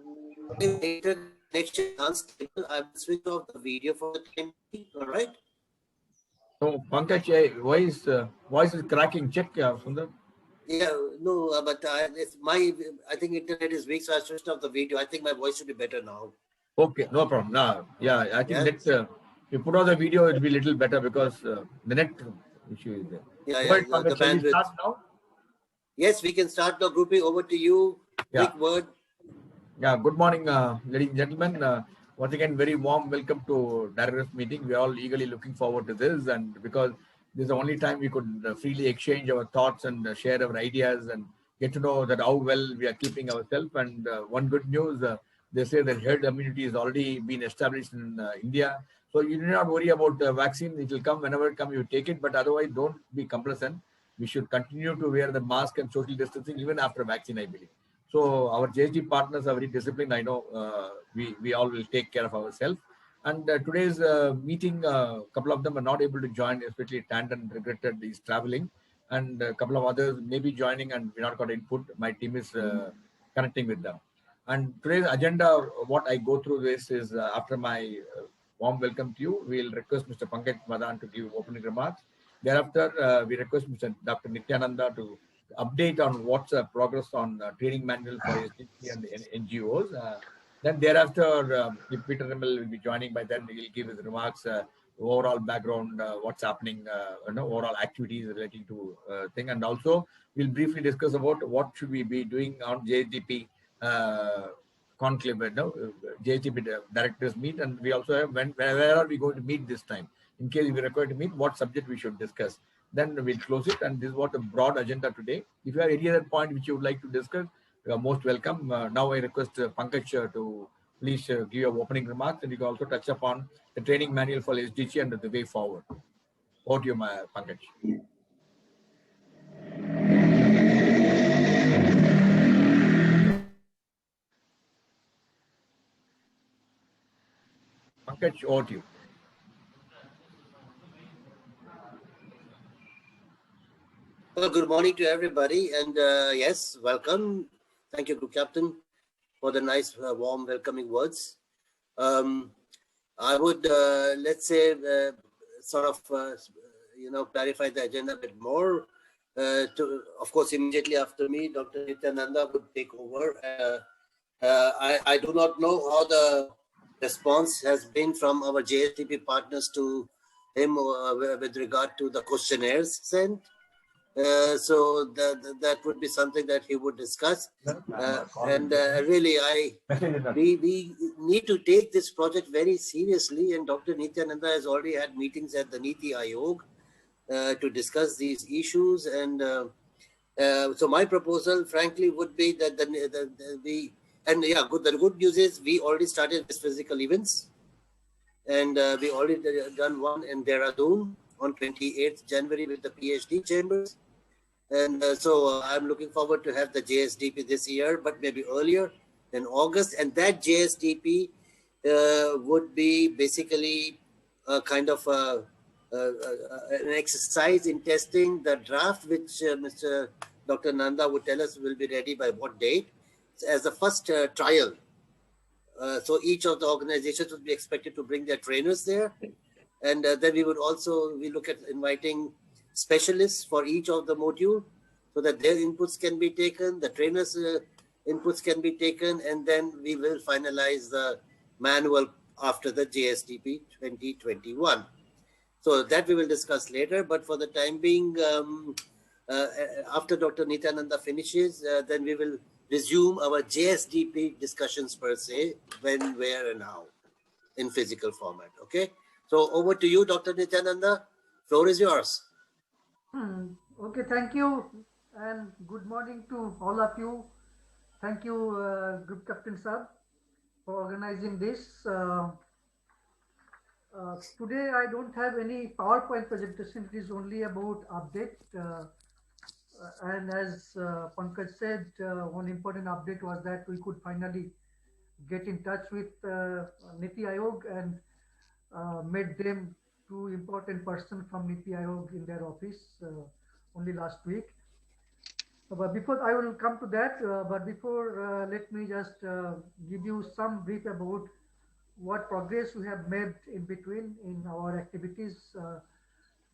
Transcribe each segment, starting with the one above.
Okay, my internet connection is unstable. I will switch off the video for the time being. All right. So, Pankaj, voice is cracking. Check, Sundar. Yeah, no, but I think internet is weak, so I switched off the video. I think my voice should be better now. Okay, no problem. Nah, yeah, I think Yeah, net. You put on the video, it'll be a little better because the net issue is there. yeah, Go yeah. ahead, The Pankaj. Shall we start bandwidth. now? Yes, we can start the grouping. Over to you. Yeah. Quick word. Yeah, good morning, ladies and gentlemen. Once again, very warm welcome to directors meeting. We are all eagerly looking forward to this, and because this is the only time we could freely exchange our thoughts and share our ideas and get to know that how well we are keeping ourselves. And one good news, they say that herd immunity has already been established in India. So you do not worry about the vaccine. It will come whenever it comes. You take it, but otherwise, don't be complacent. We should continue to wear the mask and social distancing even after vaccine, I believe. So our JSD partners are very disciplined. I know we all will take care of ourselves. And today's meeting, a couple of them are not able to join, especially Tandon regretted he's traveling, and a couple of others may be joining, and we not got input. My team is connecting with them. And today's agenda, what I go through this is after my warm welcome to you, we'll request Mr. Pankaj Madan to give opening remarks. Thereafter, we request Mr. Dr. Nityananda to update on what's the progress on training manual for SDP and NGOs. Then thereafter, if Peter Rimmel will be joining by then, he'll give his remarks, overall background, what's happening, overall activities relating to thing. And also, we'll briefly discuss about what should we be doing on JSDP conclave, JSDP directors meet. And we also have, where are we going to meet this time? In case we require to meet, what subject we should discuss. Then we'll close it. And this is what the broad agenda today. If you have any other point which you would like to discuss, you are most welcome. Now I request Pankaj to please give your opening remarks, and you can also touch upon the training manual for SDG and the way forward. Over to you, Pankaj. Pankaj, over to you. Well, good morning to everybody, and yes, welcome. Thank you, Group Captain, for the nice, warm, welcoming words. I would, let's say, sort of, clarify the agenda a bit more. Of course, immediately after me, Dr. Nityananda would take over. I do not know how the response has been from our JSTP partners to him with regard to the questionnaires sent. So that would be something that he would discuss. Really, we need to take this project very seriously. And Dr. Nityananda has already had meetings at the Niti Aayog to discuss these issues. And so my proposal, frankly, would be that the good news is we already started with physical events. And we already done one in Dehradun on 28th January with the PhD chambers. And so I'm looking forward to have the JSDP this year, but maybe earlier than August. And that JSDP would be basically a kind of an exercise in testing the draft, which Mr. Dr. Nanda would tell us will be ready by what date, as the first trial. So each of the organizations would be expected to bring their trainers there. And then we look at inviting specialists for each of the module so that their inputs can be taken, the trainers' inputs can be taken, and then we will finalize the manual after the JSDP 2021. So that we will discuss later, but for the time being, after Dr. Nityananda finishes, then we will resume our JSDP discussions per se, when, where, and how in physical format, okay? So over to you, Dr. Nityananda. Floor is yours. Okay, thank you, and good morning to all of you. Thank you, Group Captain Sir, for organizing this. Today I don't have any PowerPoint presentation. It is only about update. And as Pankaj said, one important update was that we could finally get in touch with Niti Aayog and met them two important persons from Niti Aayog in their office only last week. But before I will come to that, but before let me just give you some brief about what progress we have made in between in our activities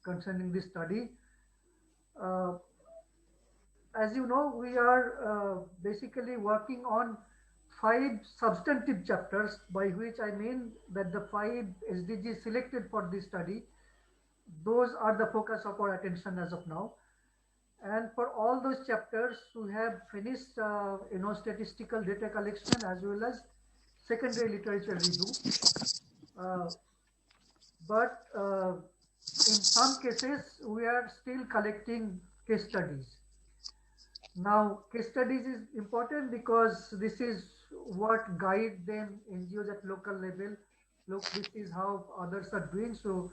concerning this study. Uh, as you know, we are basically working on 5 substantive chapters, by which I mean that the 5 SDGs selected for this study, those are the focus of our attention as of now. And for all those chapters, we have finished, statistical data collection as well as secondary literature review. But in some cases, we are still collecting case studies. Now, case studies is important because this is what guide them NGOs at local level. Look, this is how others are doing, so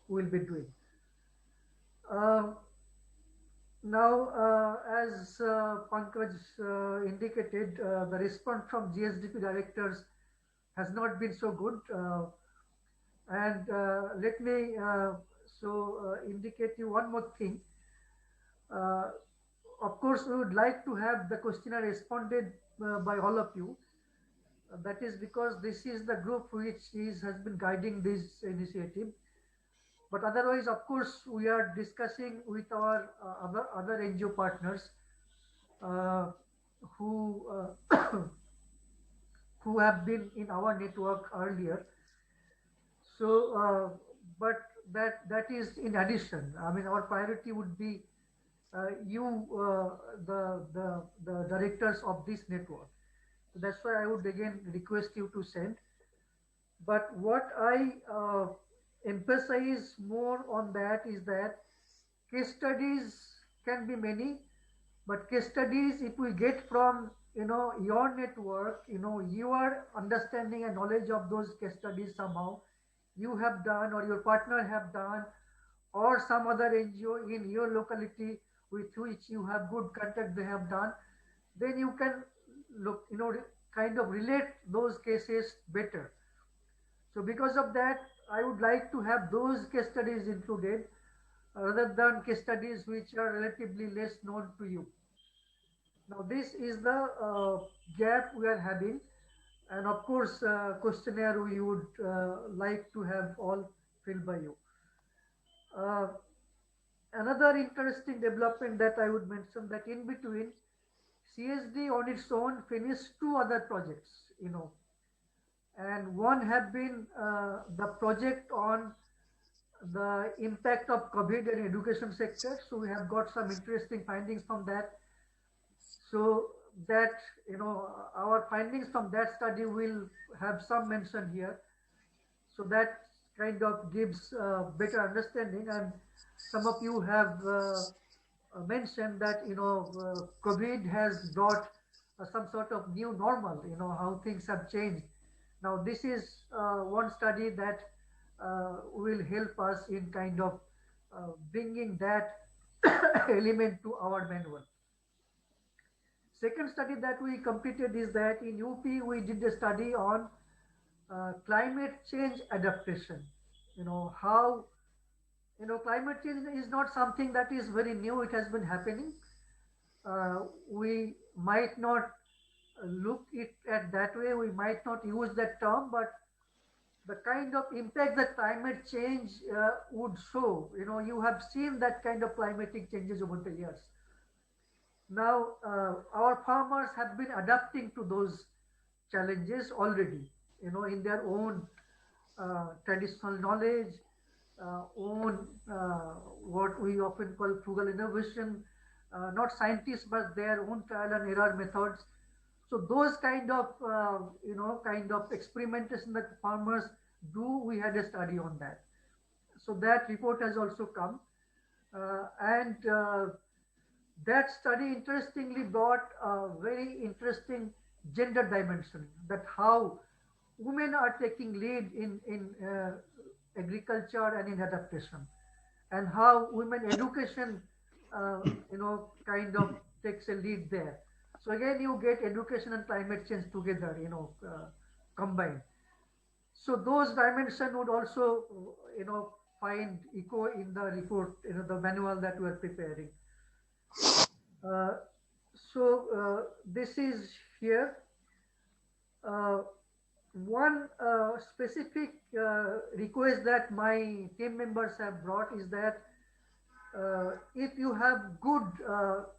we'll be doing. Now, as Pankaj indicated, the response from GSDP directors has not been so good. And let me indicate you one more thing. Of course, we would like to have the questionnaire responded by all of you. That is because this is the group which has been guiding this initiative. But otherwise, of course, we are discussing with our other NGO partners who who have been in our network earlier. So, but that is in addition. I mean, our priority would be the directors of this network. So that's why I would again request you to send. But what I emphasize more on that is that case studies can be many, but case studies, if we get from your network, your understanding and knowledge of those case studies somehow you have done or your partner have done, or some other NGO in your locality with which you have good contact they have done, then you can look, kind of relate those cases better. So because of that, I would like to have those case studies included rather than case studies which are relatively less known to you. Now this is the gap we are having, and of course questionnaire we would like to have all filled by you. Another interesting development that I would mention, that in between CSD on its own finished 2 other projects, and one have been the project on the impact of COVID in education sector. So we have got some interesting findings from that. So that, our findings from that study will have some mention here. So that kind of gives better understanding. And some of you have mentioned that, COVID has brought some sort of new normal, how things have changed. Now, this is one study that will help us in kind of bringing that element to our manual. Second study that we completed is that in UP, we did a study on climate change adaptation. How, climate change is not something that is very new. It has been happening. We might not look it at that way. We might not use that term, but the kind of impact that climate change would show, you have seen that kind of climatic changes over the years. Now, our farmers have been adapting to those challenges already, in their own traditional knowledge, own what we often call frugal innovation, not scientists, but their own trial and error methods. So those kind of, experimentation that farmers do, we had a study on that. So that report has also come. And that study interestingly brought a very interesting gender dimension, that how women are taking lead in agriculture and in adaptation, and how women education, kind of takes a lead there. So again, you get education and climate change together, combined. So those dimensions would also, find echo in the report, the manual that we are preparing. This is here. One specific request that my team members have brought is that if you have good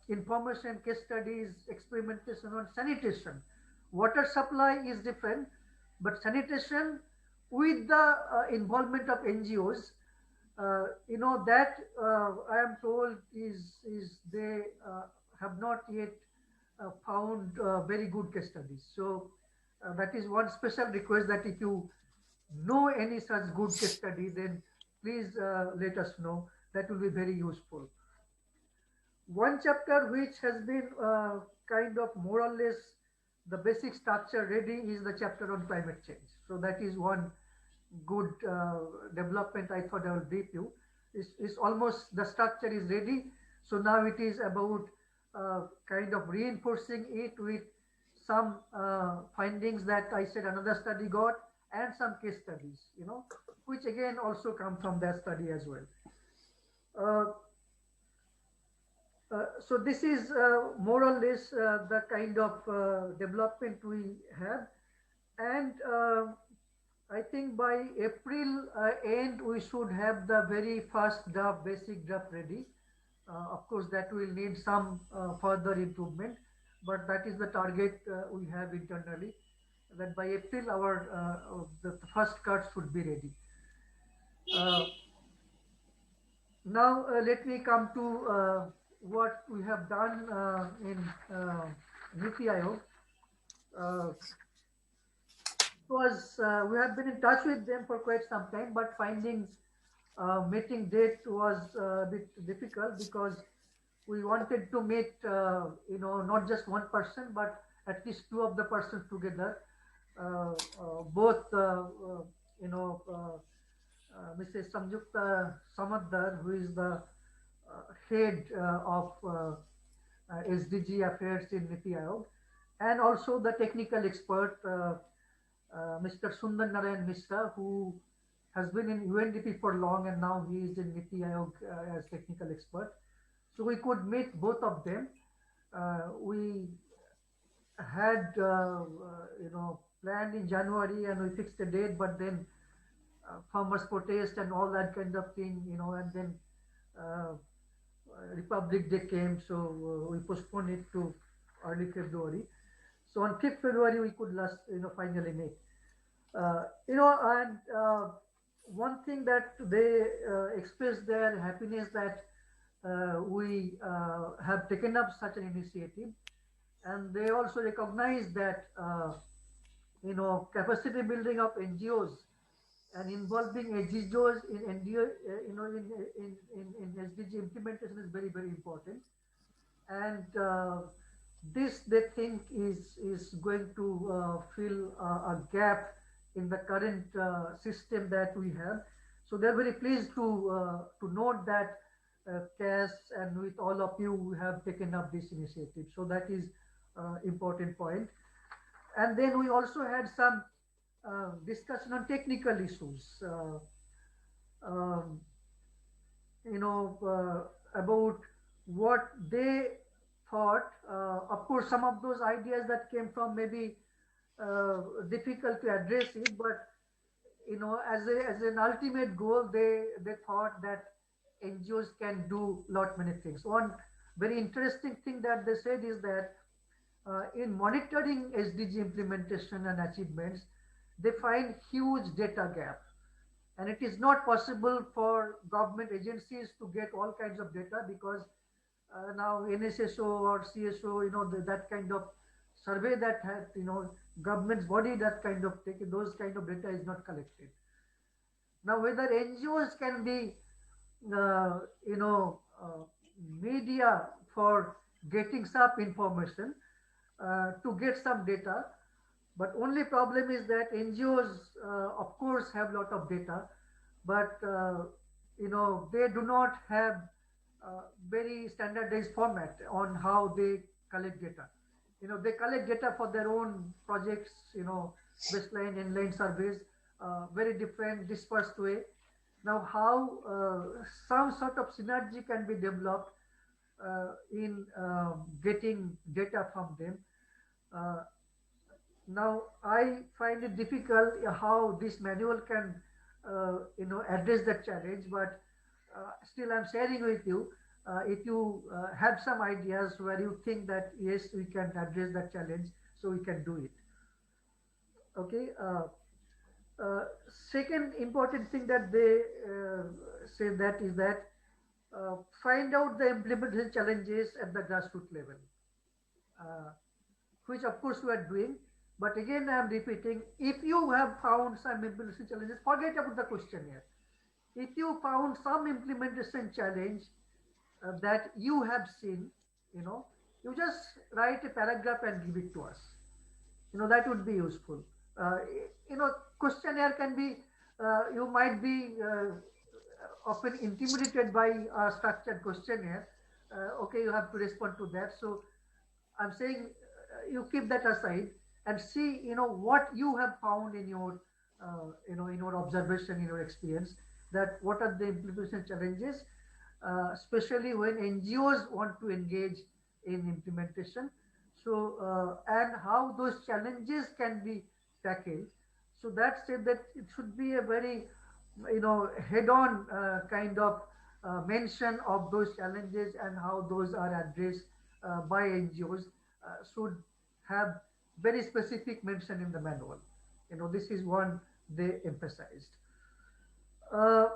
information, case studies, experimentation on sanitation, water supply is different, but sanitation with the involvement of NGOs, that I am told is they have not yet found very good case studies. So that is one special request, that if you know any such good case study, then please let us know. That will be very useful. One chapter which has been kind of more or less the basic structure ready is the chapter on climate change. So that is one good development I thought I will brief you. It's almost, the structure is ready. So now it is about kind of reinforcing it with some findings that I said another study got, and some case studies, which again also come from that study as well. So this is more or less the kind of development we have. And I think by April end, we should have the very first draft, basic draft ready. Of course, that will need some further improvement, but that is the target we have internally, that by April our the first cut should be ready. Now let me come to what we have done in NITI Aayog. We have been in touch with them for quite some time, but finding meeting date was a bit difficult, because we wanted to meet, not just one person, but at least two of the persons together. Both, Mrs. Samyukta Samaddar, who is the head of SDG affairs in NITI Aayog, and also the technical expert, Mr. Sundar Narayan Mishra, who has been in UNDP for long, and now he is in NITI Aayog as technical expert. So we could meet both of them. We had, planned in January, and we fixed a date, but then farmers protest and all that kind of thing, and then Republic Day came, so we postponed it to early February. So on 5th February, we could finally meet. And one thing that they expressed their happiness that we have taken up such an initiative, and they also recognize that capacity building of NGOs and involving NGOs in SDG implementation is very, very important. And this, they think, is going to fill a gap in the current system that we have. So they're very pleased to note that CAS and with all of you, we have taken up this initiative. So that is important point. And then we also had some discussion on technical issues, about what they thought. Of course, some of those ideas that came from maybe difficult to address it, but as an ultimate goal, they thought that NGOs can do many things. One very interesting thing that they said is that in monitoring SDG implementation and achievements, they find huge data gap, and it is not possible for government agencies to get all kinds of data, because now NSSO or CSO, that kind of survey that had, government's body that kind of those kind of data is not collected. Now, whether NGOs can be, media for getting some information to get some data, but only problem is that NGOs, of course, have a lot of data, but they do not have very standardized format on how they collect data. They collect data for their own projects, baseline, inline surveys, very different, dispersed way. Now, how some sort of synergy can be developed in getting data from them. Uh, Now, I find it difficult how this manual can, address that challenge. But still, I'm sharing with you. If you have some ideas where you think that yes, we can address that challenge, so we can do it. Okay. Second important thing that they say that is that find out the implementation challenges at the grassroots level. Which of course we are doing. But again, I am repeating, if you have found some implementation challenges, forget about the questionnaire. If you found some implementation challenge that you have seen, you just write a paragraph and give it to us. That would be useful. Uh, Questionnaire can be, you might be often intimidated by a structured questionnaire. Okay, you have to respond to that. So I'm saying you keep that aside and see, what you have found in your, in your observation, in your experience, that what are the implementation challenges, especially when NGOs want to engage in implementation. So, and how those challenges can be tackled. So that said that it should be a very, head-on kind of mention of those challenges and how those are addressed by NGOs should have very specific mention in the manual. This is one they emphasized. Uh,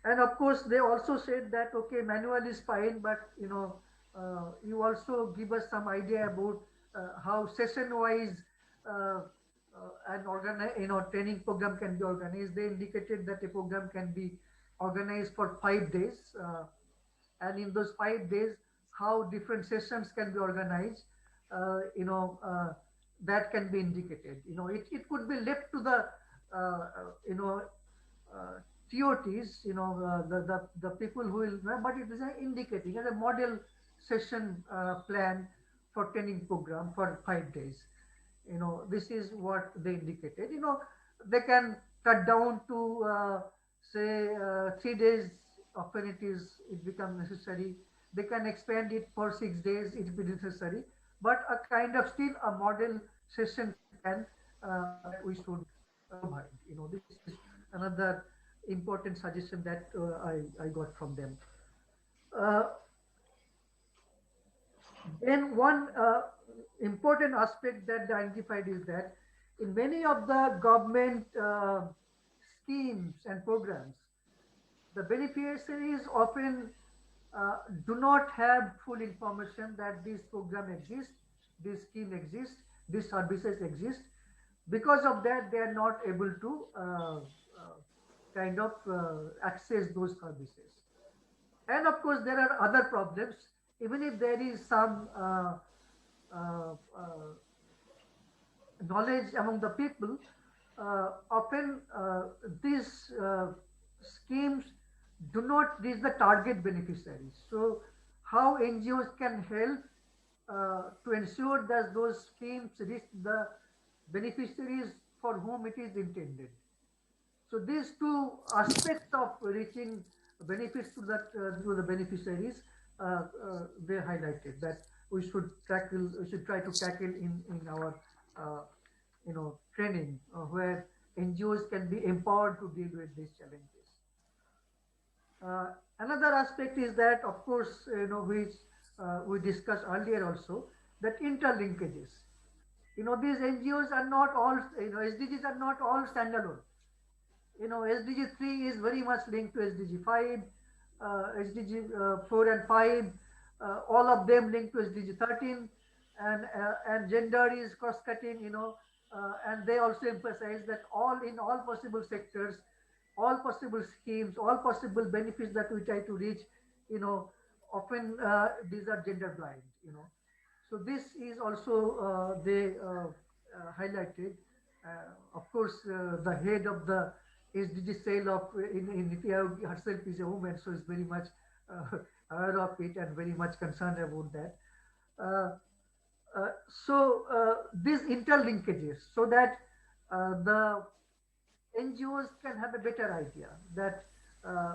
and of course, they also said that, okay, manual is fine, but, you also give us some idea about how session-wise an training program can be organized. They indicated that a program can be organized for 5 days. And in those 5 days, how different sessions can be organized, that can be indicated. It could be left to the, TOTs, the people who will, but it is indicating as a model session plan for training program for 5 days. This is what they indicated. They can cut down to say 3 days. Often it becomes necessary. They can expand it for 6 days. It will be necessary, but a kind of still a model session plan that we should provide. This is another important suggestion that I got from them. Then one important aspect that they identified is that in many of the government schemes and programs, the beneficiaries often do not have full information that this program exists, this scheme exists, these services exist. Because of that, they are not able to kind of access those services. And of course, there are other problems. Even if there is some knowledge among the people, often these schemes do not reach the target beneficiaries. So how NGOs can help to ensure that those schemes reach the beneficiaries for whom it is intended. So these two aspects of reaching benefits to the beneficiaries, they highlighted that we should try to tackle in our training where NGOs can be empowered to deal with these challenges. Another aspect is that, of course, which we discussed earlier also, that interlinkages. These NGOs are not all, SDGs are not all standalone. SDG 3 is very much linked to SDG 5, SDG 4 and 5, all of them linked to SDG 13, and gender is cross-cutting, and they also emphasize that in all possible sectors, all possible schemes, all possible benefits that we try to reach, often these are gender blind, So this is also they highlighted. Of course, the head of the SDG cell of in Niti Aayog herself is a woman, so is very much aware of it and very much concerned about that. So these interlinkages, so that the NGOs can have a better idea that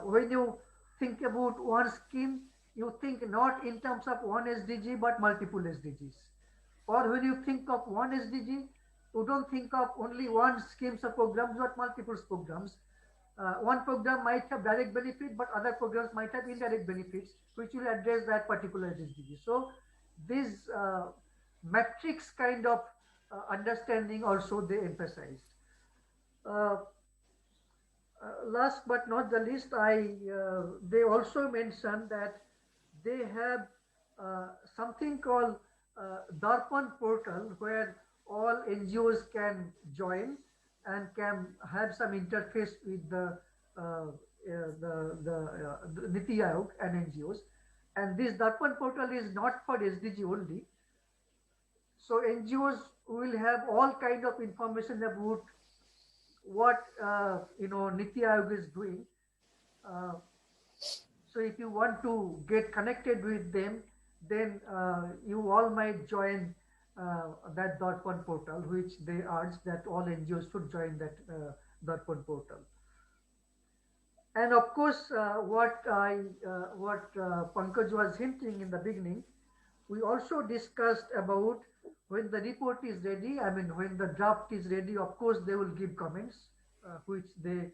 when you think about one scheme, you think not in terms of one SDG but multiple SDGs. Or when you think of one SDG, you don't think of only one schemes or programs but multiple programs. One program might have direct benefit, but other programs might have indirect benefits, which will address that particular SDG. So this matrix kind of understanding also they emphasized. Uh, Last but not the least, they also mentioned that they have something called Darpan portal where all NGOs can join and can have some interface with the Niti Aayog and NGOs. And this Darpan portal is not for SDG only. So NGOs will have all kind of information about what Niti Aayog is doing. So if you want to get connected with them, then you all might join that Darpan portal, which they urge that all NGOs should join that Darpan portal. And of course, what Pankaj was hinting in the beginning, we also discussed about when the report is ready. I mean, when the draft is ready, of course, they will give comments, which they,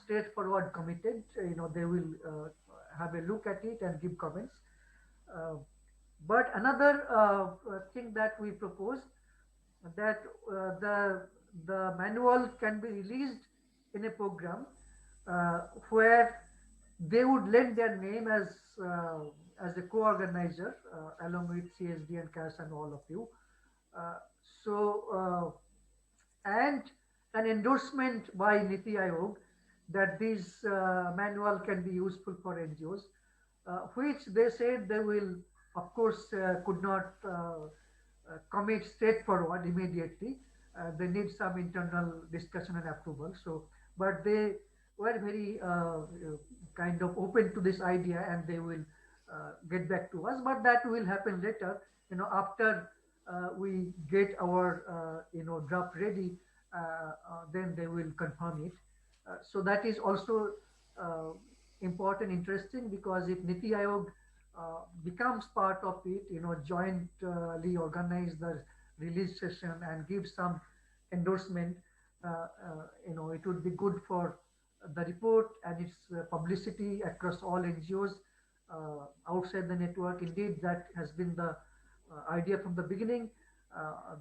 straightforward committed. They will have a look at it and give comments. But another thing that we proposed that the manual can be released in a program where they would lend their name as a co-organizer along with CSD and CAS and all of you. And an endorsement by Niti Aayog that this manual can be useful for NGOs, which they said they will, of course, could not commit straightforward immediately. They need some internal discussion and approval. So, but they were very kind of open to this idea, and they will get back to us. But that will happen later. After we get our draft ready, then they will confirm it. So that is also important, interesting, because if Niti Aayog becomes part of it, jointly organize the release session and give some endorsement, it would be good for the report and its publicity across all NGOs outside the network. Indeed, that has been the idea from the beginning.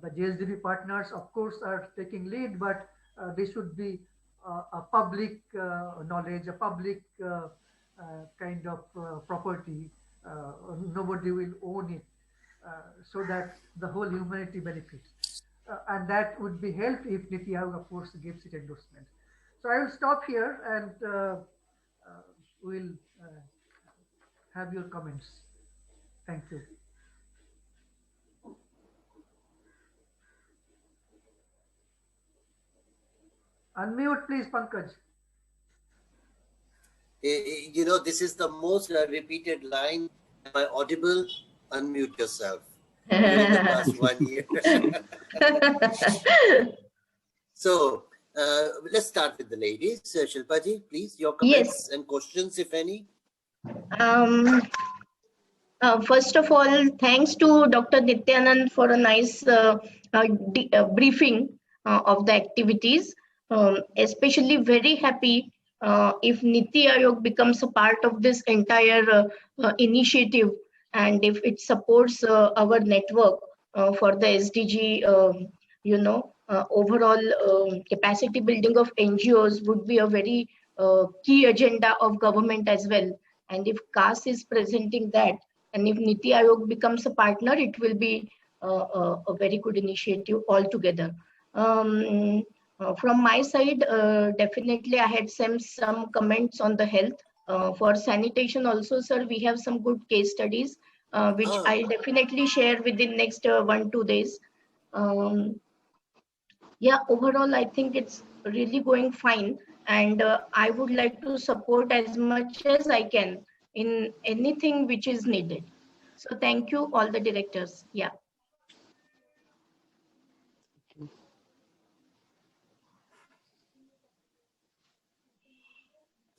The JSDB partners, of course, are taking lead, but this should be a public knowledge, a public kind of property. Nobody will own it, so that the whole humanity benefits. And that would be helped if Niti Aayog, of course, gives it endorsement. So I will stop here and we'll have your comments. Thank you. Unmute, please, Pankaj. This is the most repeated line. Am I audible? Unmute yourself. During the past 1 year. So let's start with the ladies. Shilpa ji, please, your comments and questions, if any. First of all, thanks to Dr. Nityanand for a nice briefing of the activities. Especially very happy if Niti Aayog becomes a part of this entire initiative, and if it supports our network for the SDG, overall capacity building of NGOs would be a very key agenda of government as well. And if CAS is presenting that, and if Niti Aayog becomes a partner, it will be a very good initiative altogether. From my side, definitely I had some comments on the health. For sanitation also, sir, we have some good case studies, which I'll definitely share within next 1-2 days. Yeah, overall, I think it's really going fine. And I would like to support as much as I can in anything which is needed. So thank you, all the directors. Yeah.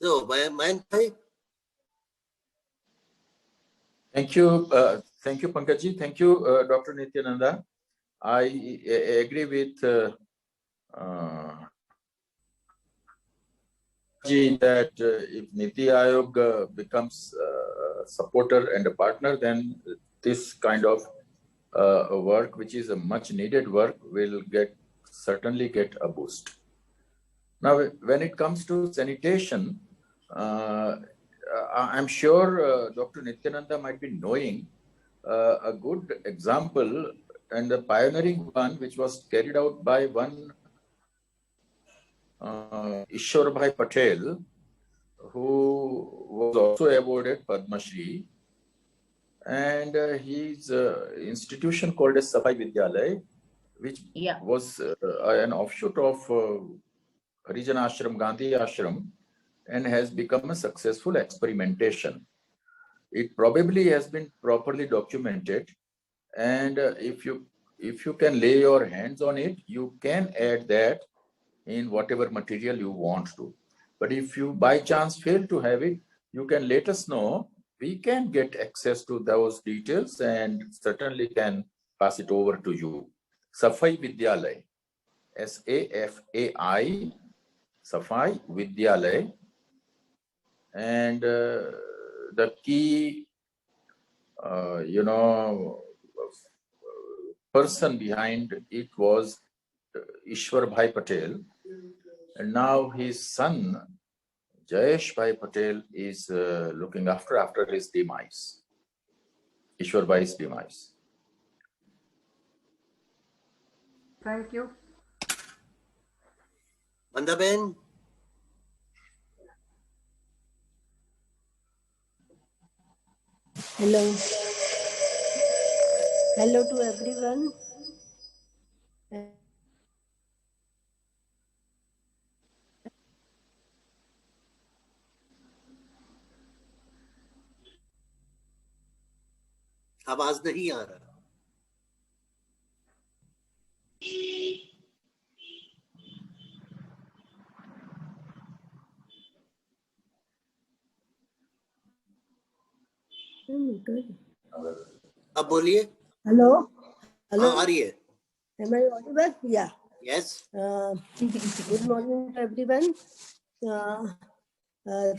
So, Mayank bhai? Thank you, Pankajji. Thank you, Dr. Nityananda. I agree with that if Niti Aayog becomes a supporter and a partner, then this kind of work, which is a much needed work, will certainly get a boost. Now, when it comes to sanitation, I'm sure Dr. Nityananda might be knowing a good example and a pioneering one, which was carried out by one Ishwarbhai Patel, who was also awarded Padma Shri, and his institution called as Safai Vidyalay, which was an offshoot of Harijan Ashram, Gandhi Ashram, and has become a successful experimentation. It probably has been properly documented, and if you can lay your hands on it, you can add that in whatever material you want to. But if you by chance fail to have it, you can let us know. We can get access to those details and certainly can pass it over to you. Safai Vidyalay, SAFAI, Safai Vidyalay, and the key, person behind it was Ishwarbhai Patel, and now his son Jayesh Bhai Patel is looking after his demise, Ishwarbhai's demise. Thank you. Mandaben? Hello. Hello to everyone. आवाज नहीं आ रहा. अब बोलिए. Hello. Hello. हाँ, आ रही है. Am I audible? Yeah. Yes. Good morning to everyone.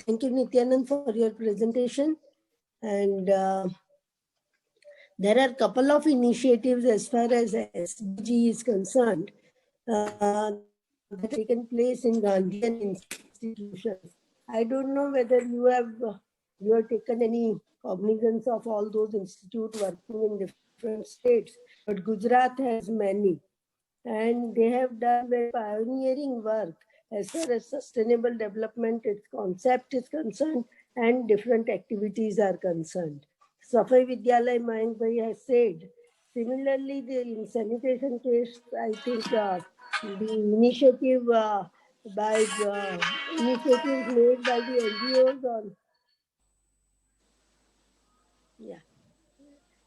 Thank you, Nityanand, for your presentation. And there are a couple of initiatives as far as SDG is concerned that have taken place in Gandhian institutions. I don't know whether you have taken any cognizance of all those institutes working in different states, but Gujarat has many. And they have done very pioneering work as far as sustainable development, its concept is concerned, and different activities are concerned. Safai Vidyalay Mayank Bhai has said. Similarly, in sanitation case, I think the initiative initiatives made by the NGOs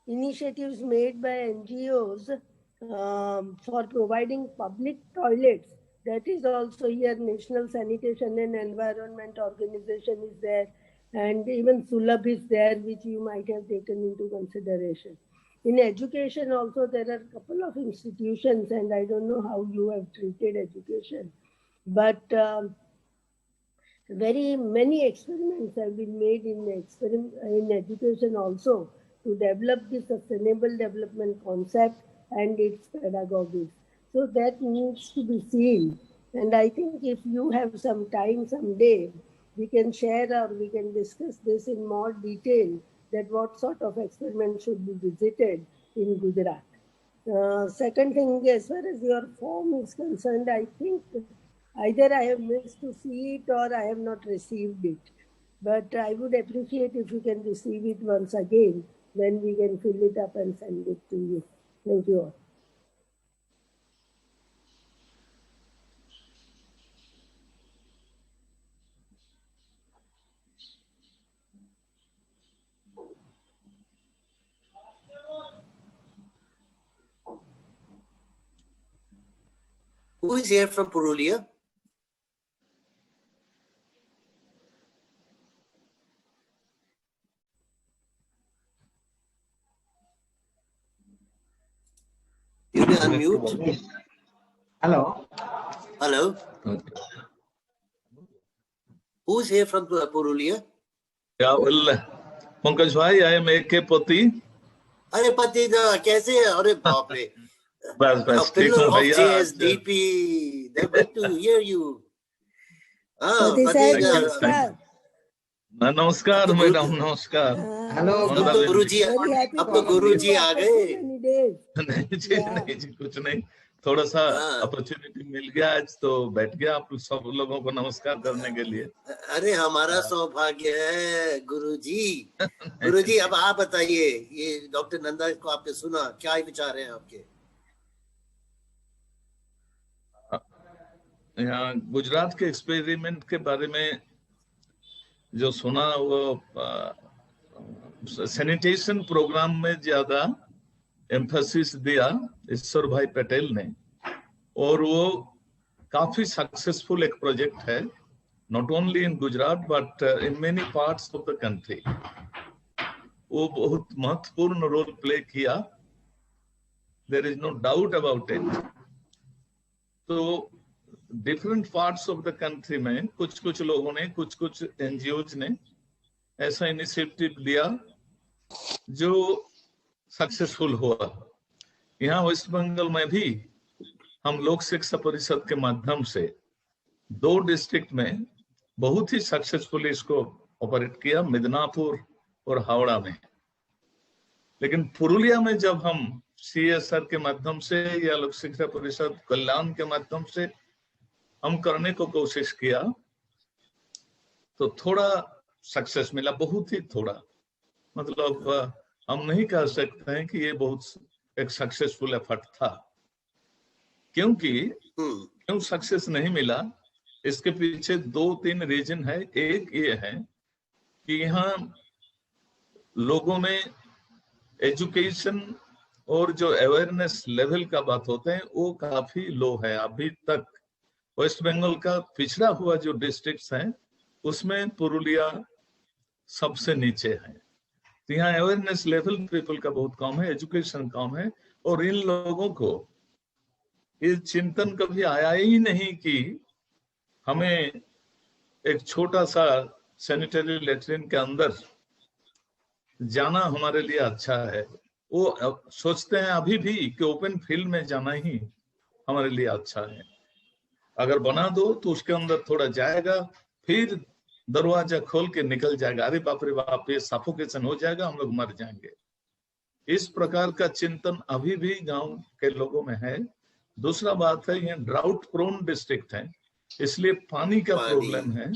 initiatives made by NGOs for providing public toilets. That is also here. National Sanitation and Environment Organization is there, and even Sulabh is there, which you might have taken into consideration. In education also, there are a couple of institutions, and I don't know how you have treated education, but very many experiments have been made in education also to develop the sustainable development concept and its pedagogies. So that needs to be seen. And I think if you have some time someday, we can share or we can discuss this in more detail, that what sort of experiments should be visited in Gujarat. Second thing, as far as your form is concerned, I think either I have missed to see it or I have not received it. But I would appreciate if you can receive it once again, then we can fill it up and send it to you. Thank you all. Who is here from Purulia? unmute. Hello. Hello. Who's here from Purulia? Yeah, well, Pankaj bhai, I am A.K. Pati. अरे पति कैसे है? अरे बाप रे. बस A ठीक pillar हूँ of भैया. JSDP. They're good to hear you. Pati पति sahab, namaskar. नमस्कार मैडम, नमस्कार. Hello. अब तो गुरुजी Very happy अब तो to Guruji see you uh after गए. so many days. नहीं जी कुछ नहीं, थोड़ा सा हाँ. अपॉर्चुनिटी मिल गया आज तो बैठ गया आप सब लोगों को नमस्कार करने के लिए. अरे हमारा सौभाग्य है गुरुजी. गुरुजी अब आप बताइए, ये डॉक्टर नंदा को आपने सुना, क्या विचार हैं आपके? यहाँ गुजरात के एक्सपेरिमेंट के बारे में जो सुना वो सैनिटेशन प्रोग्राम में ज्यादा एम्फेसिस दिया ईश्वर भाई पटेल ने, और वो काफी सक्सेसफुल एक प्रोजेक्ट है, not only in Gujarat but in many parts of the country. वो बहुत महत्वपूर्ण रोल प्ले किया, there is no doubt about it. तो different parts of the country में कुछ लोगों ने, कुछ एनजीओज ने ऐसा इनिशिएटिव लिया जो सक्सेसफुल हुआ. यहाँ वेस्ट बंगाल में भी हम लोक शिक्षा परिषद के माध्यम से 2 डिस्ट्रिक्ट में बहुत ही सक्सेसफुली इसको ऑपरेट किया, मिदनापुर और हावड़ा में. लेकिन पुरुलिया में जब हम CSR के माध्यम से या लोक शिक्षा परिषद कल्याण के माध्यम से हम करने को कोशिश किया तो थोड़ा सक्सेस मिला, बहुत ही थोड़ा. मतलब हम नहीं कह सकते हैं कि ये बहुत एक सक्सेसफुल एफर्ट था. क्यों सक्सेस नहीं मिला, इसके पीछे 2-3 रीजन है. एक ये है कि यहाँ लोगों में एजुकेशन और जो अवेयरनेस लेवल का बात होते हैं वो काफी लो है. अभी तक वेस्ट बंगाल का पिछड़ा हुआ जो डिस्ट्रिक्ट्स हैं उसमें पुरुलिया सबसे नीचे है. तो यहाँ अवेयरनेस लेवल पीपल का बहुत कम है, एजुकेशन कम है, और इन लोगों को ये चिंतन कभी आया ही नहीं कि हमें एक छोटा सा सैनिटरी लेटरिन के अंदर जाना हमारे लिए अच्छा है. वो सोचते हैं अभी भी कि ओपन फील्ड में जाना ही हमारे लिए अच्छा है. अगर बना दो तो उसके अंदर थोड़ा जाएगा, फिर दरवाजा खोल के निकल जाएगा, अरे बाप रे बाप ये सफोकेशन हो जाएगा, हम लोग मर जाएंगे. इस प्रकार का चिंतन अभी भी गांव के लोगों में है. दूसरा बात है, ये ड्राउट प्रोन डिस्ट्रिक्ट है, इसलिए पानी का प्रॉब्लम है.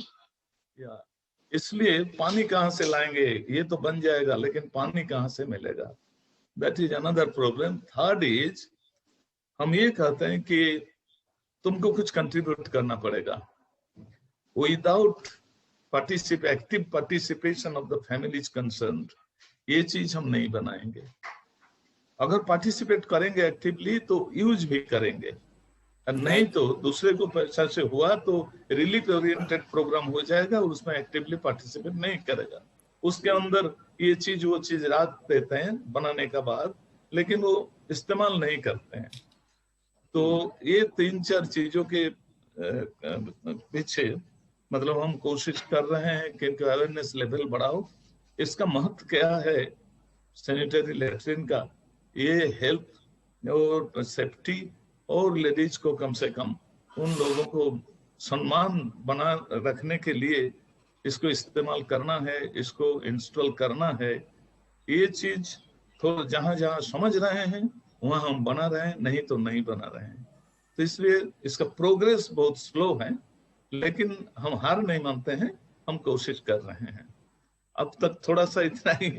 इसलिए पानी कहाँ से लाएंगे, ये तो बन जाएगा लेकिन पानी कहाँ से मिलेगा, that is another problem. Third is हम ये कहते हैं कि तुमको कुछ कंट्रीब्यूट करना पड़ेगा. Without active participation of the families concerned ये चीज हम नहीं बनाएंगे. अगर पार्टिसिपेट करेंगे एक्टिवली तो यूज भी करेंगे, और नहीं तो दूसरे को पैसा से हुआ तो रिलीफ ओरिएंटेड प्रोग्राम हो जाएगा और उसमें एक्टिवली पार्टिसिपेट नहीं करेगा. उसके अंदर ये चीज वो चीज रख देते हैं बनाने का बाद, लेकिन वो इस्तेमाल नहीं करते हैं. तो ये 3-4 चीजों के पीछे मतलब हम कोशिश कर रहे हैं कि इनका अवेयरनेस लेवल बढ़ाओ. इसका महत्व क्या है सैनिटरी लैट्रिन का, ये हेल्थ और सेफ्टी और लेडीज को कम से कम उन लोगों को सम्मान बना रखने के लिए इसको इस्तेमाल करना है, इसको इंस्टॉल करना है. ये चीज तो जहां जहां समझ रहे हैं वहां हम बना रहे हैं, नहीं तो नहीं बना रहे हैं. तो इसलिए इसका प्रोग्रेस बहुत स्लो है, लेकिन हम हार नहीं मानते हैं, हम कोशिश कर रहे हैं. अब तक थोड़ा सा इतना ही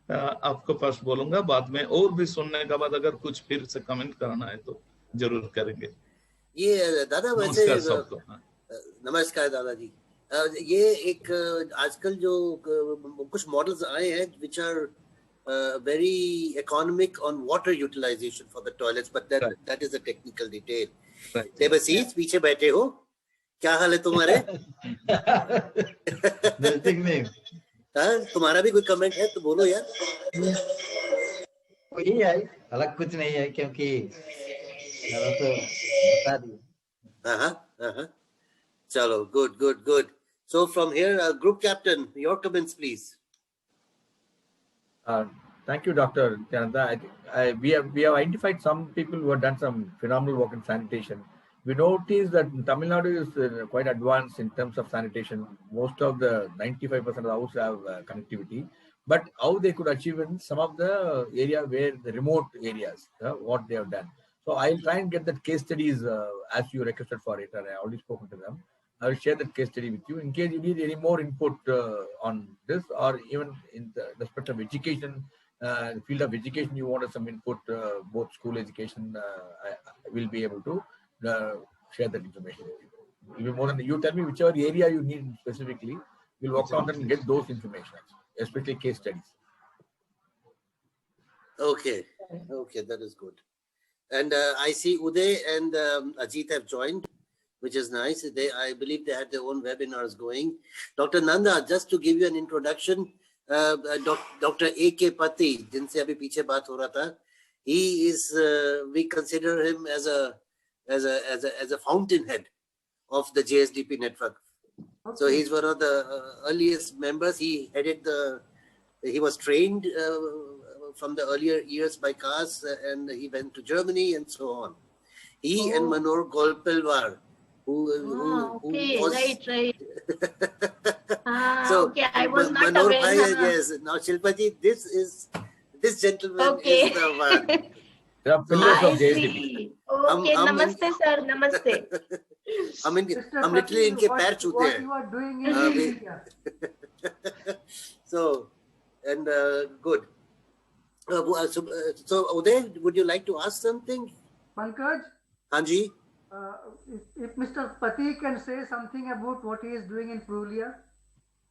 आपको पास बोलूंगा, बाद में और भी सुनने के बाद अगर कुछ फिर से कमेंट करना है तो जरूर करेंगे. ये दादा वैसे नमस्कार सबको. नमस्कार दादाजी. ये एक आजकल जो कुछ मॉडल्स आए हैं which are very economic on water utilization for the toilets, but that is a technical detail. Devashish पीछे बैठे हो, क्या हाल है तुम्हारे? तुम्हारा भी कोई कमेंट है तो बोलो यार. वही है, अलग कुछ नहीं है, क्योंकि Chalo, good. So from here, group captain, your comments, please. Thank you, Dr. Nityananda. We have identified some people who have done some phenomenal work in sanitation. We noticed that Tamil Nadu is quite advanced in terms of sanitation. Most of the 95% of the houses have connectivity, but how they could achieve in some of the area where the remote areas, what they have done. So I'll try and get that case studies as you requested for it, and I already spoken to them. I will share that case study with you in case you need any more input on this, or even in the respect of education, field of education, you wanted some input, both school education, I will be able to share that information with you. Even more than you tell me whichever area you need specifically, we'll work on them and get those information, especially case studies. Okay, that is good. And I see Uday and Ajit have joined, which is nice. I believe they had their own webinars going. Dr. Nanda, just to give you an introduction, Dr. A.K. Pati, jinse abhi piche baat ho raha tha, he is, we consider him as a fountainhead of the JSDP network. Okay. So he's one of the earliest members. He headed he was trained from the earlier years by CAS, and he went to Germany and so on. He and Manor Golpelwar, who was... Right. So, okay, I was not Manor aware. Yes. Now, Shilpaji, this gentleman is the one. They are pillars of I JSDP. see. Okay, namaste, sir. Namaste. हम literally इनके पैर छूते हैं. What you are doing in India. So, and good. So, Uday, would you like to ask something? Pankaj? Hanji? If Mr. Pati can say something about what he is doing in Purulia.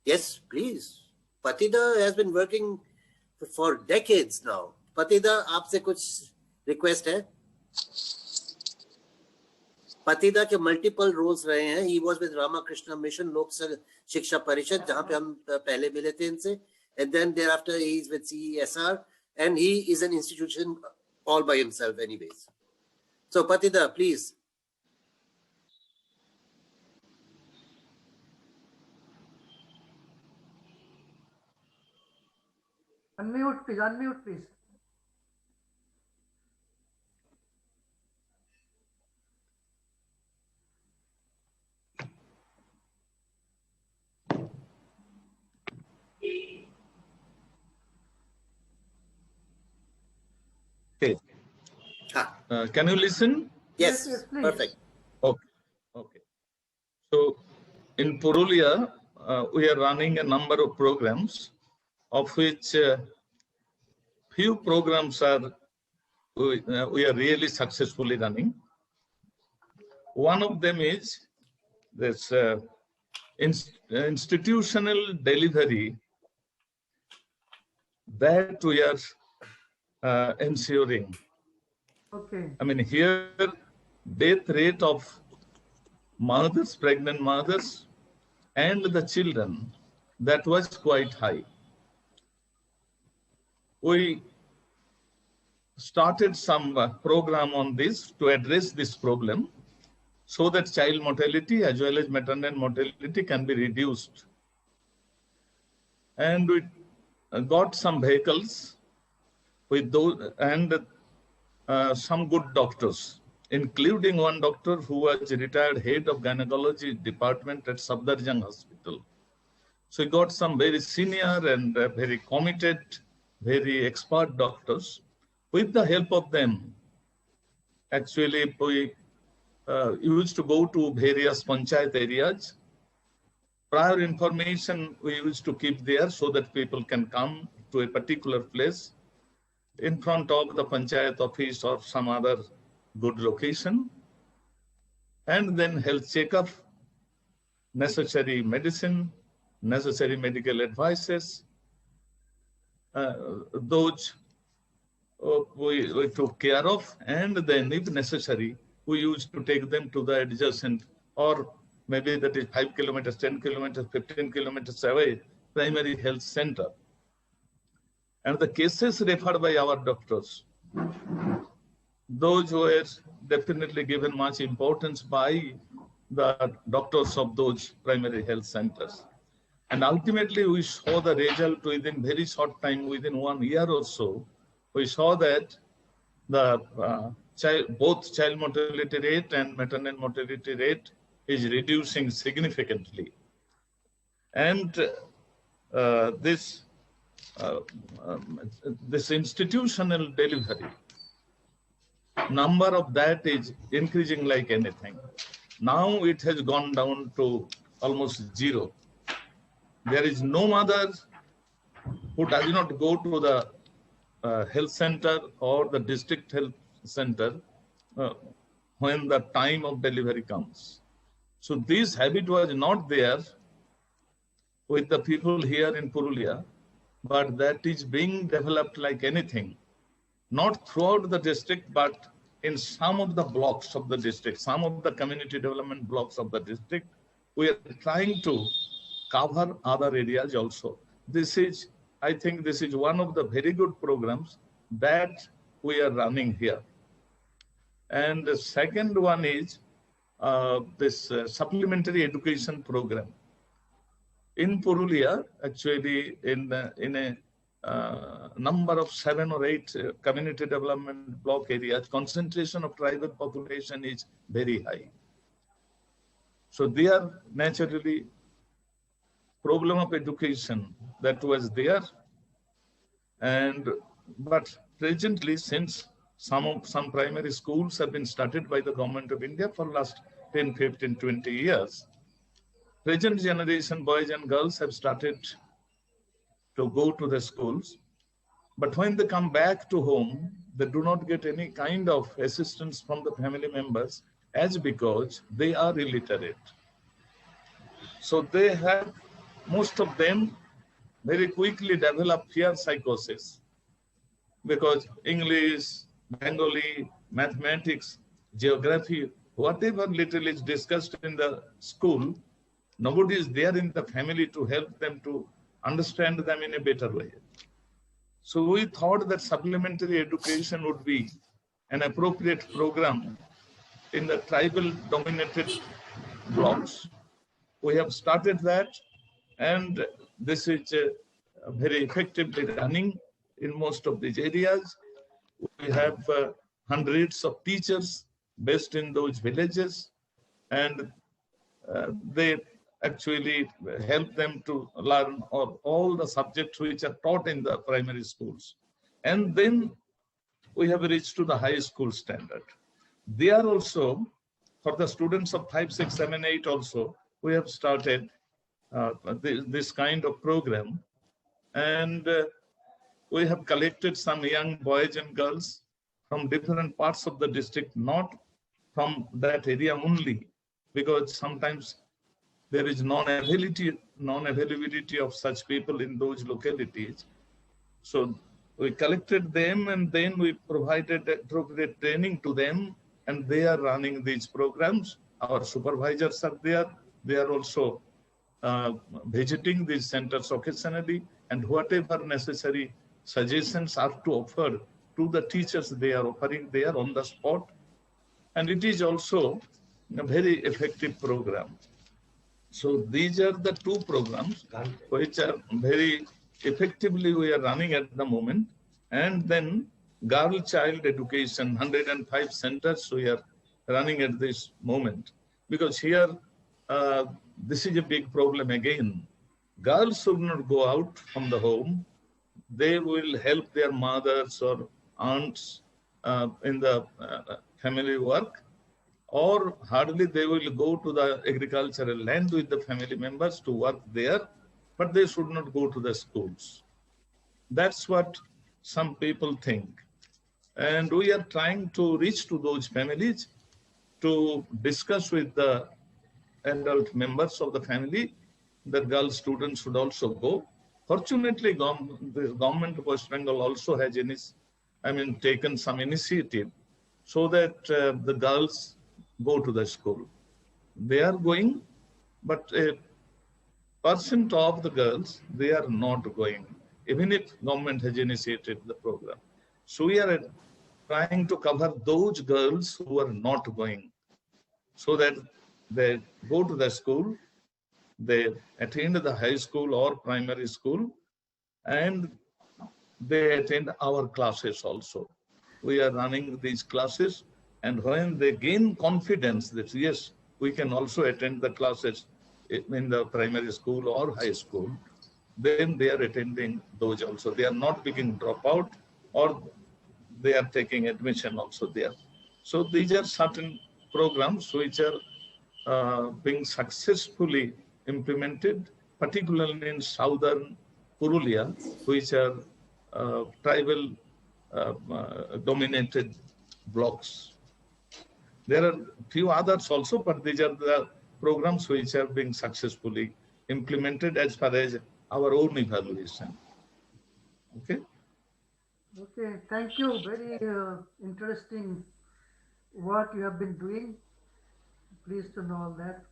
Yes, please. Patida has been working for decades now. Patida, आपसे कुछ request है? Patida के multiple roles रहे हैं. He was with Ramakrishna Mission, Lok Shiksha Parishad, जहाँ पे हम पहले मिले थे इनसे. And then thereafter he is with CESR, and he is an institution all by himself anyways. So Patida, please. Unmute please. Okay. Can you listen? Yes, please. Perfect. Okay. So in Purulia, we are running a number of programs, of which few programs we are really successfully running. One of them is this institutional delivery that we are ensuring. Okay. I mean, here death rate of mothers, pregnant mothers, and the children, that was quite high. We started some program on this to address this problem so that child mortality as well as maternal mortality can be reduced. And we got some vehicles with those and some good doctors, including one doctor who was retired head of gynecology department at Safdarjung Hospital. So we got some very senior and very committed, very expert doctors. With the help of them, actually we used to go to various panchayat areas. Prior information we used to keep there so that people can come to a particular place in front of the panchayat office or some other good location, and then health checkup, necessary medicine, necessary medical advices, those we took care of, and then if necessary, we used to take them to the adjacent, or maybe that is 5 kilometers, 10 kilometers, 15 kilometers away, primary health center. And the cases referred by our doctors, those were definitely given much importance by the doctors of those primary health centers. And ultimately, we saw the result within very short time, within 1 year or so. We saw that the both child mortality rate and maternal mortality rate is reducing significantly. And this institutional delivery, number of that is increasing like anything. Now it has gone down to almost zero. There is no mother who does not go to the health center or the district health center when the time of delivery comes. So this habit was not there with the people here in Purulia, but that is being developed like anything, not throughout the district, but in some of the blocks of the district, some of the community development blocks of the district. We are trying to cover other areas also. This is, I think this is one of the very good programs that we are running here. And the second one is this supplementary education program. In Purulia, actually in a number of 7 or 8 community development block areas, concentration of tribal population is very high. So there naturally problem of education that was there, and but presently, since some primary schools have been started by the government of India for last 10, 15, 20 years, present generation boys and girls have started to go to the schools, but when they come back to home, they do not get any kind of assistance from the family members, as because they are illiterate. So they have, most of them very quickly develop fear psychosis, because English, Bengali, mathematics, geography, whatever little is discussed in the school, nobody is there in the family to help them to understand them in a better way. So we thought that supplementary education would be an appropriate program in the tribal dominated blocks. We have started that, and this is very effectively running in most of these areas. We have hundreds of teachers based in those villages, and they actually help them to learn all the subjects which are taught in the primary schools. And then we have reached to the high school standard. There also, for the students of 5, 6, 7, 8 also, we have started this kind of program. And we have collected some young boys and girls from different parts of the district, not from that area only, because sometimes there is non-availability of such people in those localities. So we collected them, and then we provided appropriate training to them, and they are running these programs. Our supervisors are there. They are also visiting these centers occasionally, and whatever necessary suggestions are to offer to the teachers, they are offering there on the spot. And it is also a very effective program. So these are the two programs which are very effectively we are running at the moment. And then girl child education, 105 centers we are running at this moment. Because here, this is a big problem again. Girls should not go out from the home. They will help their mothers or aunts in the family work, or hardly they will go to the agricultural land with the family members to work there, but they should not go to the schools. That's what some people think. And we are trying to reach to those families to discuss with the adult members of the family that girl students should also go. Fortunately, the government of West Bengal also has taken some initiative so that the girls go to the school. They are going, but a percent of the girls, they are not going, even if government has initiated the program. So we are trying to cover those girls who are not going, so that they go to the school, they attend the high school or primary school, and they attend our classes also. We are running these classes, and when they gain confidence that yes, we can also attend the classes in the primary school or high school, then they are attending those also. They are not being dropout, or they are taking admission also there. So these are certain programs which are being successfully implemented, particularly in southern Purulia, which are tribal dominated blocks. There are few others also, but these are the programs which are being successfully implemented as far as our own evaluation. Okay. Okay, thank you. Very interesting work you have been doing. Pleased to know all that.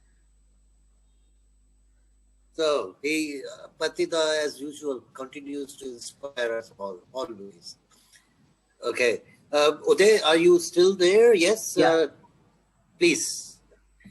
So he, Patida, as usual, continues to inspire us all, always. Okay. Uday, are you still there? Yes. Yeah. Please.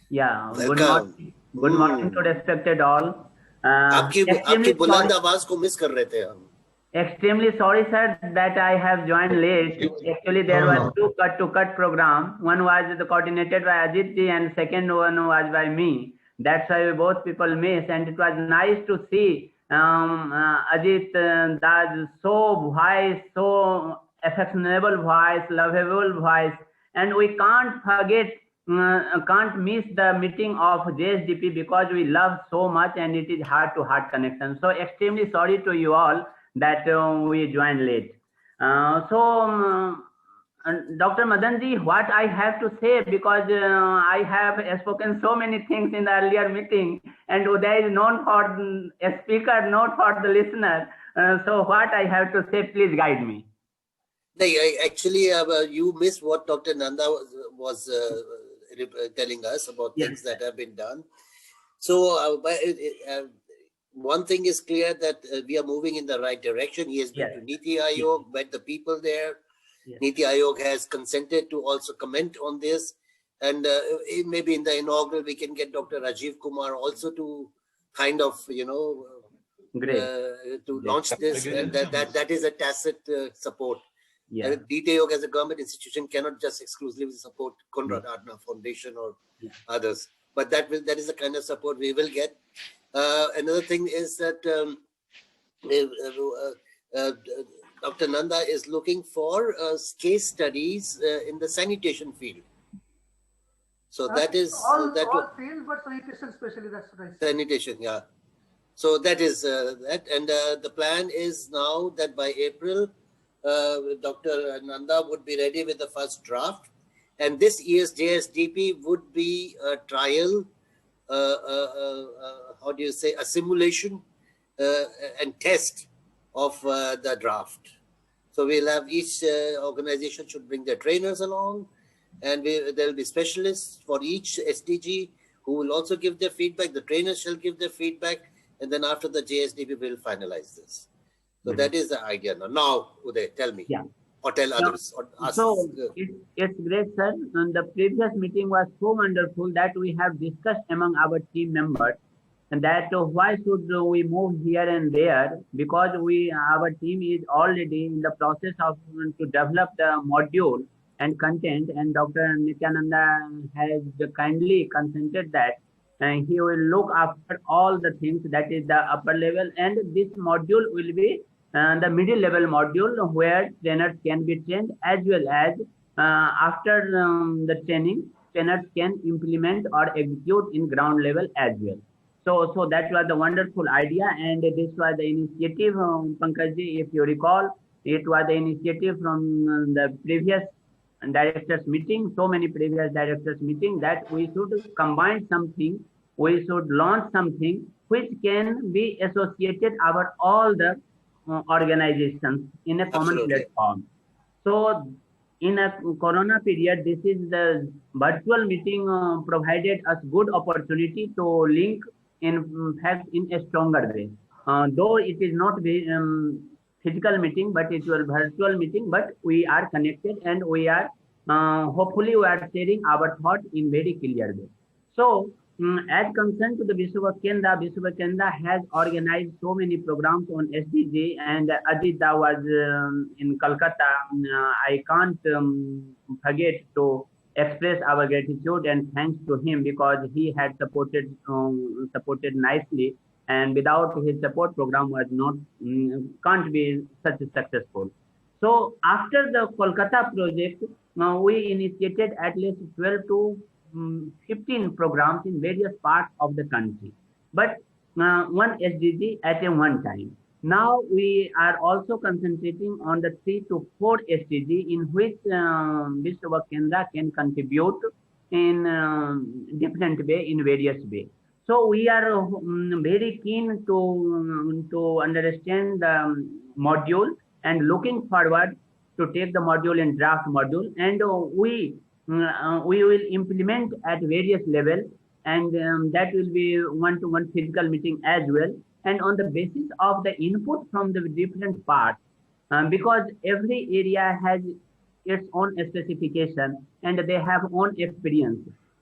Yeah. Welcome. Good morning to respected all. आपकी बुलंद आवाज को miss कर रहे थे हम. Extremely sorry, sir, that I have joined late. Actually, there was two cut-to-cut program. One was coordinated by Ajit ji, and second one was by me. That's why we both people missed, and it was nice to see Ajit, that so voice, so affectionable voice, lovable voice, and we can't forget, can't miss the meeting of JSDP because we love so much, and it is heart-to-heart connection. So extremely sorry to you all that we joined late. Dr. Madanji, what I have to say, because I have spoken so many things in the earlier meeting, and Uday is known for a speaker, not for the listener. So what I have to say, please guide me. No, actually, you missed what Dr. Nanda was telling us about things that have been done. So one thing is clear, that we are moving in the right direction. He has been to Niti Aayog, met the people there. Niti Aayog has consented to also comment on this, and maybe in the inaugural we can get Dr. Rajiv Kumar also to kind of, to launch this, and that is a tacit support. Niti Aayog as a government institution cannot just exclusively support Konrad Adenauer Foundation or others, but that is the kind of support we will get. Another thing is that Dr. Nanda is looking for case studies in the sanitation field. So that is all fields, but sanitation especially. That's what I said. Sanitation, yeah. So that is that, and the plan is now that by April, Dr. Nanda would be ready with the first draft, and this year's JSDP would be a trial. How do you say, a simulation and test of the draft. So we'll have each organization should bring their trainers along, and there will be specialists for each SDG who will also give their feedback. The trainers shall give their feedback, and then after the JSDP will finalize this. So that is the idea. Now, Uday, tell me. Or tell others. Or us. So it's great, sir. And the previous meeting was so wonderful that we have discussed among our team members, and that why should we move here and there, because our team is already in the process of to develop the module and content, and Dr. Nityananda has kindly consented that he will look after all the things, that is the upper level, and this module will be the middle level module where trainers can be trained, as well as after the training, trainers can implement or execute in ground level as well. So that was the wonderful idea, and this was the initiative, Pankajji, if you recall, it was the initiative from the previous directors meeting, so many previous directors meeting, that we should combine something, we should launch something which can be associated our all the organizations in a common platform. So in a corona period, this is the virtual meeting provided us good opportunity to link in fact in a stronger way. Though it is not physical meeting, but it was virtual meeting, but we are connected and we are hopefully we are sharing our thought in very clear way. So as concerned to the Vishwa Kendra has organized so many programs on SDG, and Ajita was in Kolkata. I can't forget to express our gratitude and thanks to him, because he had supported nicely, and without his support, program was not can't be such successful. So after the Kolkata project, we initiated at least 12 to 15 programs in various parts of the country, but one SDG at a one time. Now we are also concentrating on the 3 to 4 SDG in which Vishwa Kendra can contribute in different way, in various way. So we are very keen to understand the module and looking forward to take the module in draft module, and we will implement at various levels, and that will be one-to-one physical meeting as well, and on the basis of the input from the different parts, because every area has its own specification and they have own experience.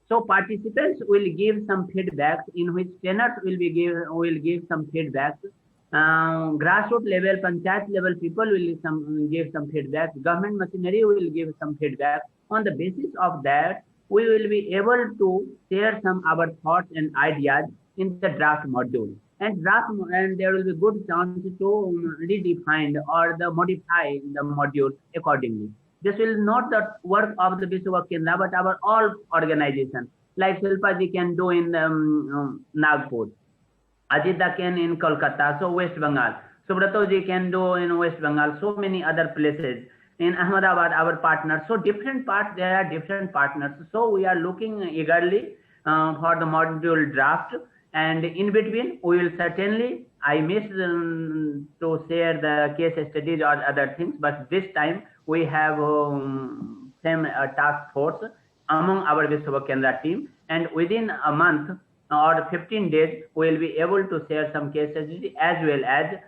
So participants will give some feedback, in which trainers will give some feedback. Grassroots level, panchayat level people will give some feedback. Government machinery will give some feedback. On the basis of that, we will be able to share some our thoughts and ideas in the draft module. And there will be good chance to redefine or modify the module accordingly. This will not the work of the Vishwa Kendra, but our all organization, like Shilpa ji can do in Nagpur, Ajita can in Kolkata, so West Bengal, Subrato ji can do in West Bengal, so many other places. In Ahmedabad, our partners. So different parts, there are different partners. So we are looking eagerly for the module draft, and in between we will certainly, I miss to share the case studies or other things, but this time we have same task force among our Vishwa Kendra team, and within a month or 15 days we will be able to share some case studies as well as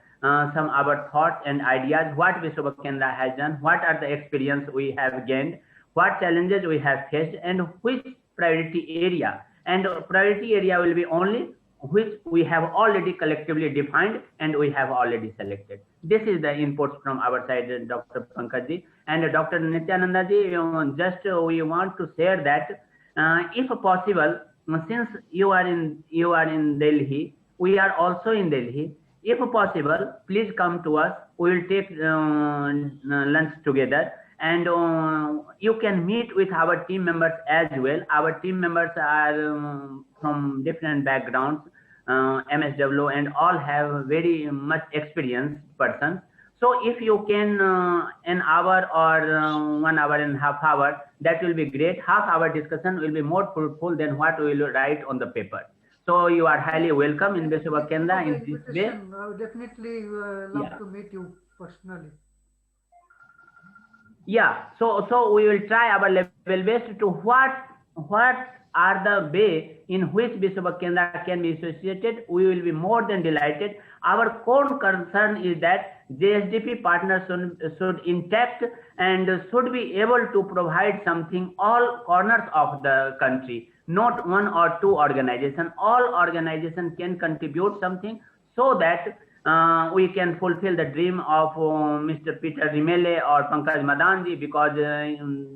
some our thoughts and ideas, what Vishwa Kendra has done, what are the experience we have gained, what challenges we have faced, and which priority area. And priority area will be only which we have already collectively defined and we have already selected. This is the inputs from our side, Dr. Pankaj ji. And Dr. Nityananda ji, just we want to share that if possible, since you are in Delhi, we are also in Delhi. If possible, please come to us. We will take lunch together, and you can meet with our team members as well. Our team members are from different backgrounds, MSW, and all have very much experienced persons. So if you can an hour or 1 hour and a half hour, that will be great. Half hour discussion will be more fruitful than what we will write on the paper. So you are highly welcome in Vishwa Kendra in this way. I would definitely love to meet you personally. Yeah, so we will try our level best to what are the way in which Vishwa Kendra can be associated. We will be more than delighted. Our core concern is that JSDP partners should intact and should be able to provide something all corners of the country, not one or two organizations. All organizations can contribute something so that we can fulfill the dream of Mr. Peter Rimele or Pankaj Madanji, because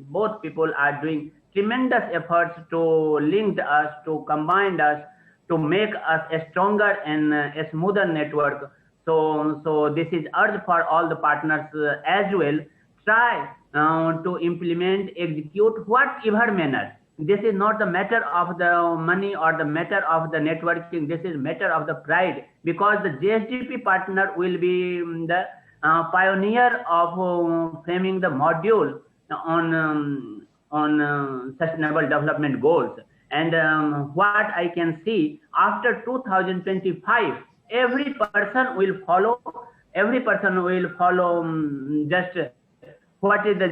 both people are doing tremendous efforts to link us, to combine us, to make us a stronger and a smoother network. So this is urge for all the partners as well. Try to implement, execute whatever manner. This is not the matter of the money or the matter of the networking. This is matter of the pride, because the JSDP partner will be the pioneer of framing the module on sustainable development goals. And what I can see after 2025, every person will follow just what is the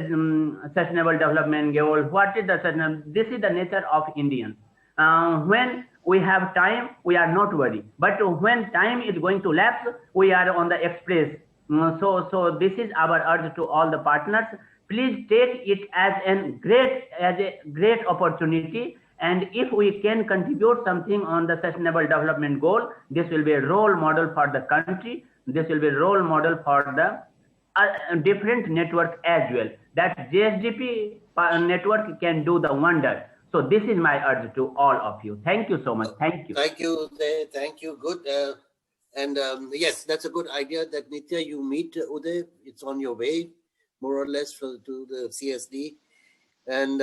sustainable development goal, what is the sustainable. This is the nature of Indians. When we have time, we are not worried. But when time is going to lapse, we are on the express So this is our urge to all the partners. Please take it as a great opportunity. And if we can contribute something on the sustainable development goal, this will be a role model for the country. This will be a role model for the different network as well. That JSDP network can do the wonder. So this is my urge to all of you. Thank you so much. Thank you. Thank you. Thank you. Good. Yes, that's a good idea that Nitya, you meet Uday. It's on your way, more or less, to the CSD. And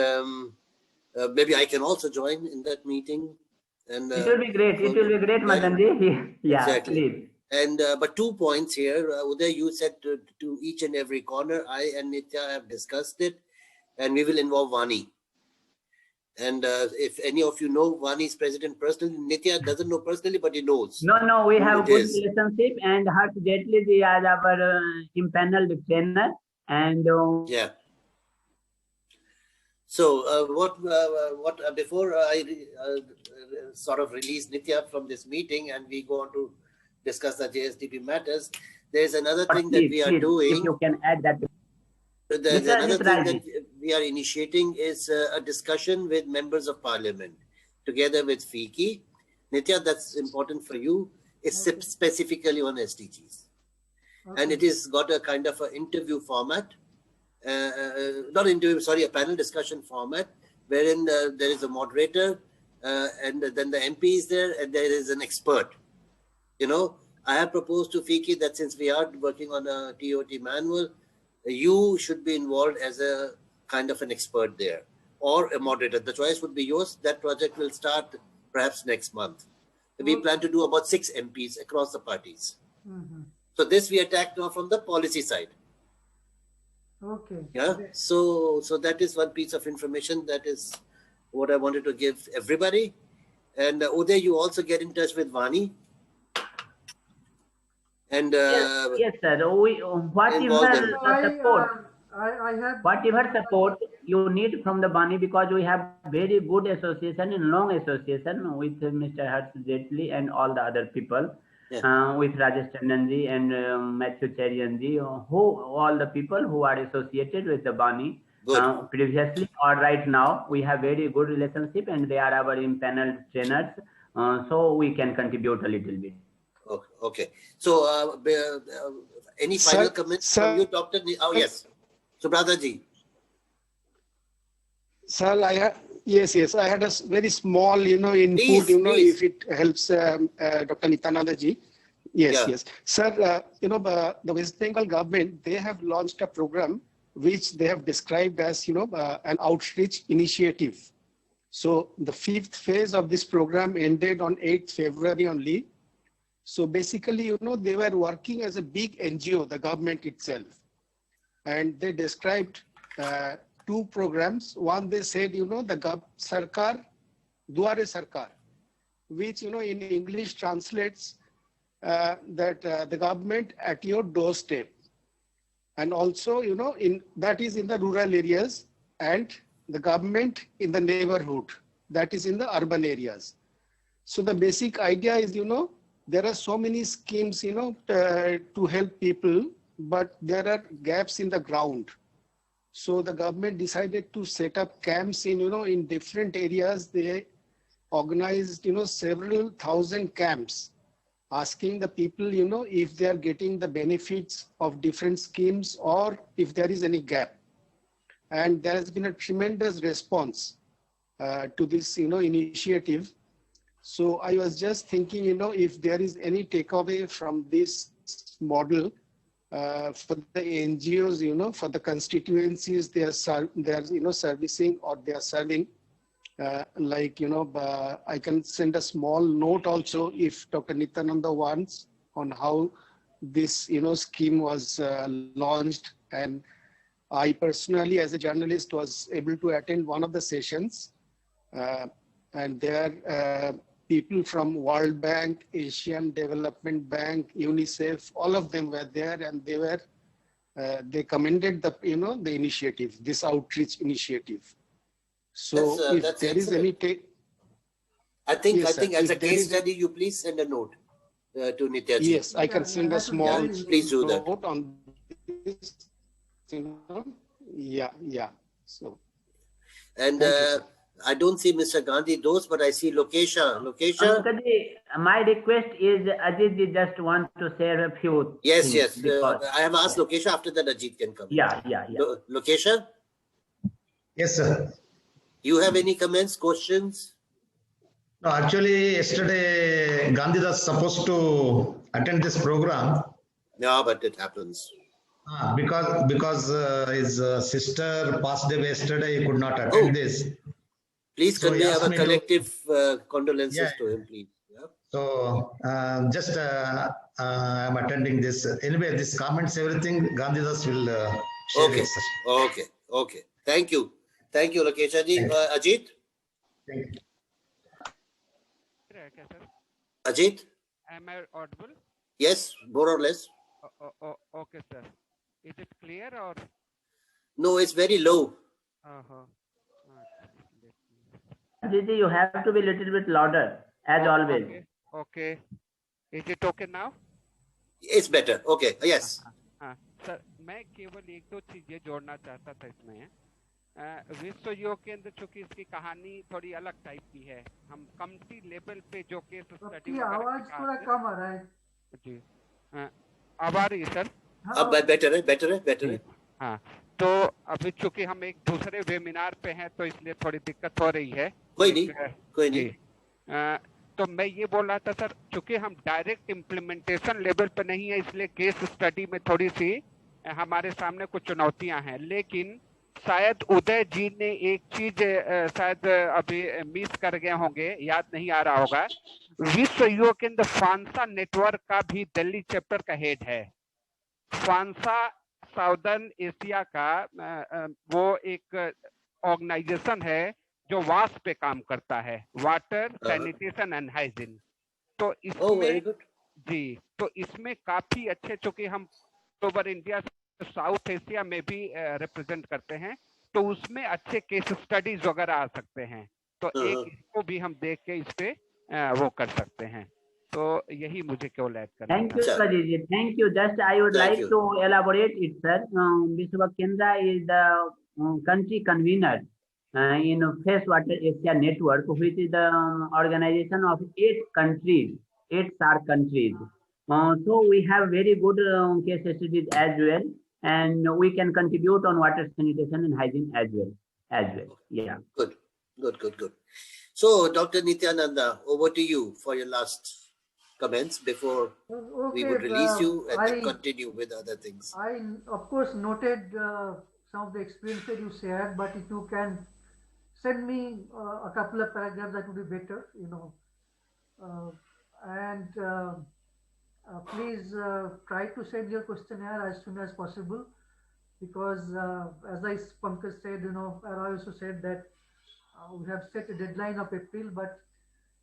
maybe I can also join in that meeting. And it will be great. It will be great, Madanji. Yeah, exactly. Please. And but 2 points here. Uday, you said to each and every corner, I and Nitya have discussed it, and we will involve Vani. And if any of you know Vani's president personally, Nitya doesn't know personally, but he knows. No, we have good relationship, and Harsh Jaitley ji is our impaneled trainer, and yeah. So before I sort of release Nitya from this meeting and we go on to discuss the JSDP matters, there's another thing that we are doing. If you can add that. There's another thing that we are initiating is a discussion with members of parliament together with FICCI. Nitya, that's important for you. It's specifically on SDGs. Okay. And it is got a kind of an interview format, not interview, sorry, a panel discussion format, wherein there is a moderator and then the MP is there and there is an expert. You know, I have proposed to FICCI that since we are working on a TOT manual, you should be involved as a kind of an expert there or a moderator. The choice would be yours. That project will start perhaps next month. We plan to do about 6 MPs across the parties. Mm-hmm. So this we attack now from the policy side. Okay. Yeah. So that is one piece of information. That is what I wanted to give everybody. And Uday, you also get in touch with Vani. And yes, sir. Whatever support you need from the Bani, because we have very good association and long association with Mr. Harsh Jaitley and all the other people, with Rajesh Tandonji and Matthew Cherianji, all the people who are associated with the Bani previously or right now. We have very good relationship and they are our impaneled trainers, so we can contribute a little bit. Okay. So, any final comments from you, Dr. Oh, yes. Subrataji. Sir, yes. I had a very small, input, please. If it helps Dr. Nityananda ji. Yes. Sir, the West Bengal government, they have launched a program which they have described as, an outreach initiative. So the 5th phase of this program ended on 8th February only. So basically, they were working as a big NGO, the government itself. And they described 2 programs. One, they said, the Sarkar, Duare Sarkar, which, in English translates that the government at your doorstep. And also, that is in the rural areas, and the government in the neighborhood, that is in the urban areas. So the basic idea is, there are so many schemes, to help people, but there are gaps in the ground. So the government decided to set up camps in different areas. They organized, several thousand camps, asking the people, if they are getting the benefits of different schemes or if there is any gap. And there has been a tremendous response to this, initiative. So I was just thinking, if there is any takeaway from this model for the NGOs, for the constituencies they are servicing or they are serving, I can send a small note also if Dr. Nityananda wants on how this, scheme was launched. And I personally, as a journalist, was able to attend one of the sessions, and there people from World Bank, Asian Development Bank, UNICEF, all of them were there, and they commended the the initiative, this outreach initiative. So if there is any I think as a case study, you please send a note. to Nitya ji. Yes, I can send a small Yeah, please do that. note on this. Yeah. So. And I don't see Mr. Gandhi those, but I see Lokesha. Pankaj ji, my request is Ajit ji just want to share a few Yes, things. yes. I have asked Lokesha. After that, Ajit can come. Yeah. Lokesha, Yes, sir. you have any comments, questions? No, actually, yesterday Gandhi was supposed to attend this program No, but it happens. because his sister passed away yesterday. He could not attend this. Please So he convey asked our me to- collective condolences Yeah. to him, please. Yeah. So just I'm attending this. Anyway, these comments, everything, Gandhi Das will share Okay. it, sir. Okay. Thank you, Lokesha ji. Thank you. Ajit, Thank you. Okay, sir. Ajit. Am I audible? Yes, more or less. Okay, sir. Is it clear or? No, it's very low. Uh-huh. Ajit, you have to be a little bit louder, as always. Okay. Is it okay now? It's better. Okay. Yes. हाँ sir, मैं केवल एक दो चीजें जोड़ना चाहता था इसमें। विश्व योग केंद्र चूंकि इसकी कहानी थोड़ी अलग टाइप की है, हम कम्युनिटी लेवल पे जो केस स्टडी आवाज थोड़ा कम आ रहा है जी। अब आ रही है सर? अब बेटर है। हाँ, तो अभी चूंकि हम एक दूसरे वेबिनार पे हैं तो इसलिए थोड़ी दिक्कत हो रही है। कोई नहीं। तो मैं ये बोल रहा था सर, चूंकि हम डायरेक्ट इम्प्लीमेंटेशन लेवल पे नहीं है, इसलिए केस स्टडी में थोड़ी सी हमारे सामने कुछ चुनौतियां हैं। लेकिन शायद उदय जी ने एक चीज शायद अभी मिस कर गए होंगे, याद नहीं आ रहा होगा। विश्व योग केंद्र फांसा नेटवर्क का भी दिल्ली चैप्टर का हेड है। फांसा साउदर्न एशिया का वो एक ऑर्गेनाइजेशन है जो वास पे काम करता है, वाटर सैनिटेशन एंड हाइजीन। तो इसमें जी, तो इसमें काफी अच्छे, चूंकि हम ओवर इंडिया साउथ एशिया में भी रिप्रेजेंट करते हैं, तो उसमें अच्छे केस स्टडीज वगैरह आ सकते हैं। तो एक इसको भी हम देख के इस पे वो कर सकते हैं। तो यही मुझे केवल ऐड करना Thank you, Ajit ji. Thank you. Just I would like to elaborate it, sir. Vishwa Kendra is the country convener in Freshwater Asia Network, which is the organization of 8 countries, 8 SAARC countries. So we have very good case studies as well, and we can contribute on water sanitation and hygiene as well. Yeah. Good. So, Dr. Nityananda, over to you for your last comments before we would release you and then continue with other things. I, of course, noted some of the experiences you shared, but if you can send me a couple of paragraphs, that would be better, please try to send your questionnaire as soon as possible, because as Pankaj said, and I also said that we have set a deadline of April, but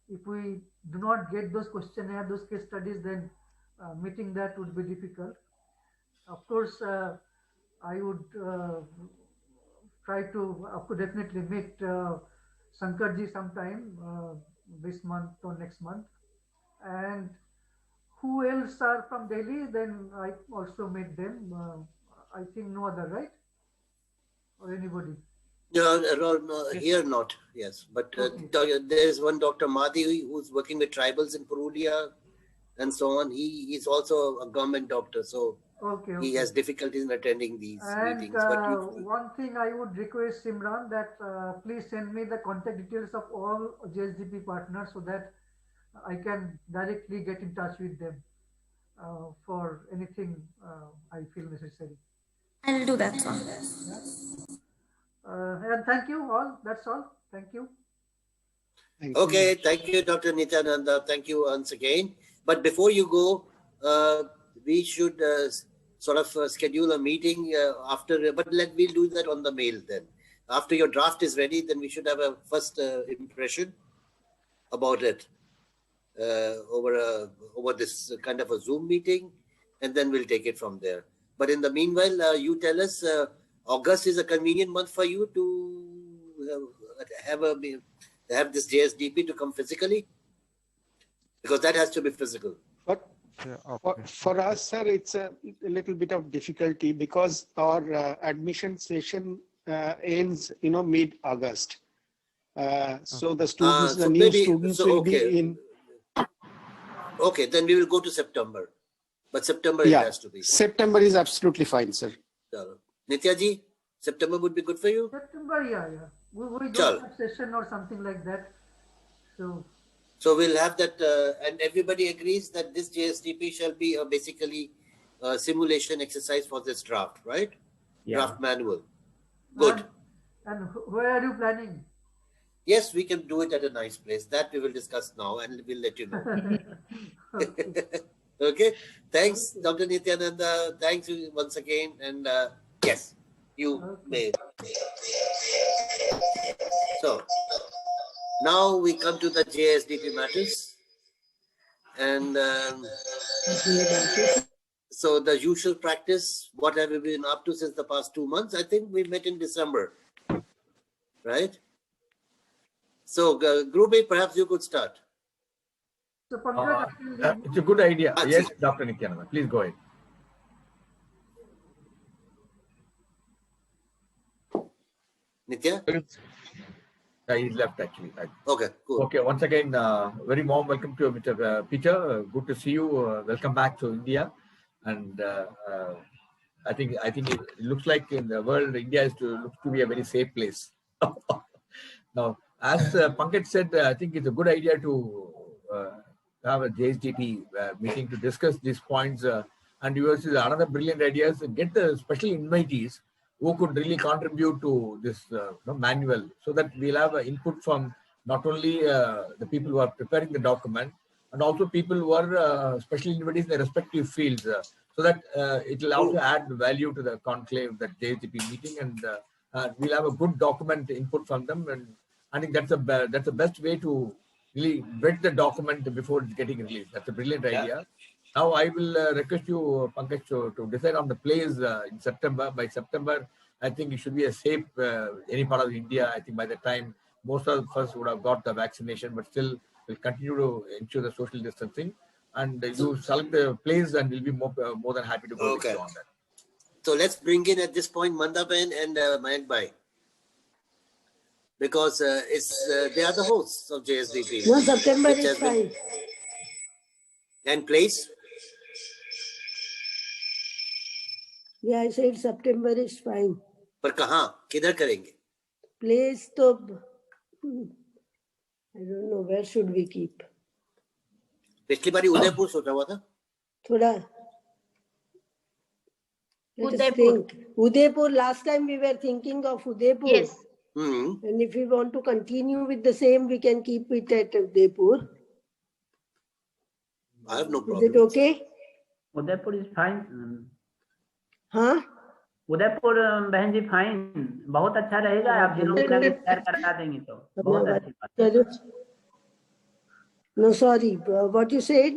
if we do not get those questionnaire, those case studies, then meeting that would be difficult. Of course, I would try to definitely meet Shankarji sometime this month or next month. And who else are from Delhi? Then I also meet them. I think no other, right? Or anybody? No, here not, yes. But there is one Dr. Madhi who's working with tribals in Purulia and so on. He is also a government doctor, so he has difficulties in attending these meetings. But one thing I would request Simran, that please send me the contact details of all JSDP partners so that I can directly get in touch with them for anything I feel necessary. I'll do that, sir. And thank you all. That's all. Thank you. Okay, thank you, Dr. Nityananda. Thank you once again. But before you go, we should sort of schedule a meeting after, but we'll do that on the mail then. After your draft is ready, then we should have a first impression about it over this kind of a Zoom meeting, and then we'll take it from there. But in the meanwhile, you tell us, August is a convenient month for you to have this JSDP to come physically? Because that has to be physical. But For us, sir, it's a little bit of difficulty because our admission session ends, mid-August. So the students, the new students will be in. Okay, then we will go to September. But September it has to be. September is absolutely fine, sir. Nitya ji, September would be good for you? September, yeah. We don't have session or something like that. So we'll have that, and everybody agrees that this JSDP shall be basically a simulation exercise for this draft, right? Yeah. Draft manual. Good. And where are you planning? Yes, we can do it at a nice place. That we will discuss now and we'll let you know. Okay. Thanks, Dr. Nityananda. Thanks once again. And yes, you may. So now we come to the JSDP matters. And so the usual practice, what have we been up to since the past 2 months? I think we met in December, right? So, Group A, perhaps you could start. So, it's a good idea. Yes, Dr. Nityananda, please go ahead. Nitya? He's left actually. Okay, cool. Okay, once again, very warm welcome to Mr. Peter. Good to see you. Welcome back to India. And I think it looks like in the world, India looks to be a very safe place. Now, as Pankaj said, I think it's a good idea to have a JSDP meeting to discuss these points. And yours is another brilliant idea is get the special invitees who could really contribute to this manual, so that we'll have input from not only the people who are preparing the document, and also people who are special invitees in their respective fields, so that it will also add value to the conclave, that JSDP meeting, and we'll have a good document input from them. And I think that's the best way to really vet the document before it's getting released. That's a brilliant idea. Now I will request you, Pankaj, to decide on the place in September. By September, I think it should be a safe any part of India. I think by the time most of us would have got the vaccination, but still will continue to ensure the social distancing. And you select the place, and we'll be more than happy to go with you on that. So let's bring in at this point Mandaben and Mayank Bhai, because they are the hosts of JSDP. No, September is fine. And place? Yeah, I said September is fine. पर कहाँ किधर करेंगे? Place तो I don't know, where should we keep? पिछली बारी उदयपुर सोचा हुआ था. थोड़ा. Udaipur. Last time we were thinking of Udaipur. Yes. And if we want to continue with the same, we can keep it at Udaipur. I have no problem. Is it okay? Udaipur is fine. हाँ? उदयपुर बहन जी fine, बहुत अच्छा रहेगा. आप जिलों की नगरी सैर करा देंगी तो बहुत अच्छी बात. No, sorry. What you said?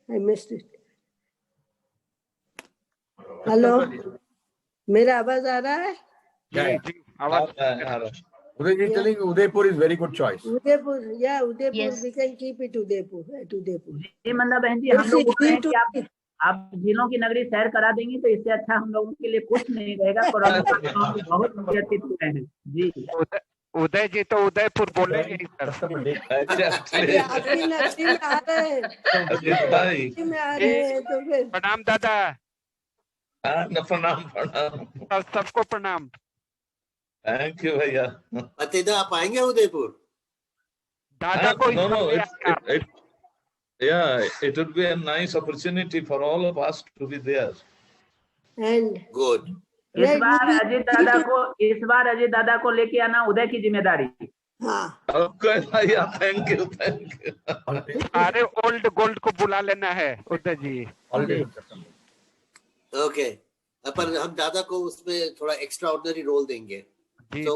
I missed it. Hello? मेरा आवाज आ रहा है? Uday telling Udaipur is very good choice. Udaipur, yeah, Udaipur. Yes. We can keep it Udaipur. At Udaipur. जी मंदा बहन जी, हम लोग बोल रहे हैं कि आप जिलों की नगरी सैर करा देंगी तो इससे अच्छा हम लोगों के लिए कुछ नहीं रहेगा. कोरोना बहुत व्यतीत हुए हैं जी. उदय जी तो उदयपुर बोलेंगे ही सर. प्रणाम दादा. प्रणाम. सबको प्रणाम. थैंक यू भैया. अतिदा आप आएंगे उदयपुर? दादा को it would be a nice opportunity for all of us to be there. And good. इस बार अजय दादा को लेके आना उदय की जिम्मेदारी. Okay भैया, thank you. अरे ओल्ड गोल्ड को बुला लेना है उदय जी. Okay. पर हम दादा को उसमें थोड़ा एक्स्ट्रा ऑर्डिनरी रोल देंगे. तो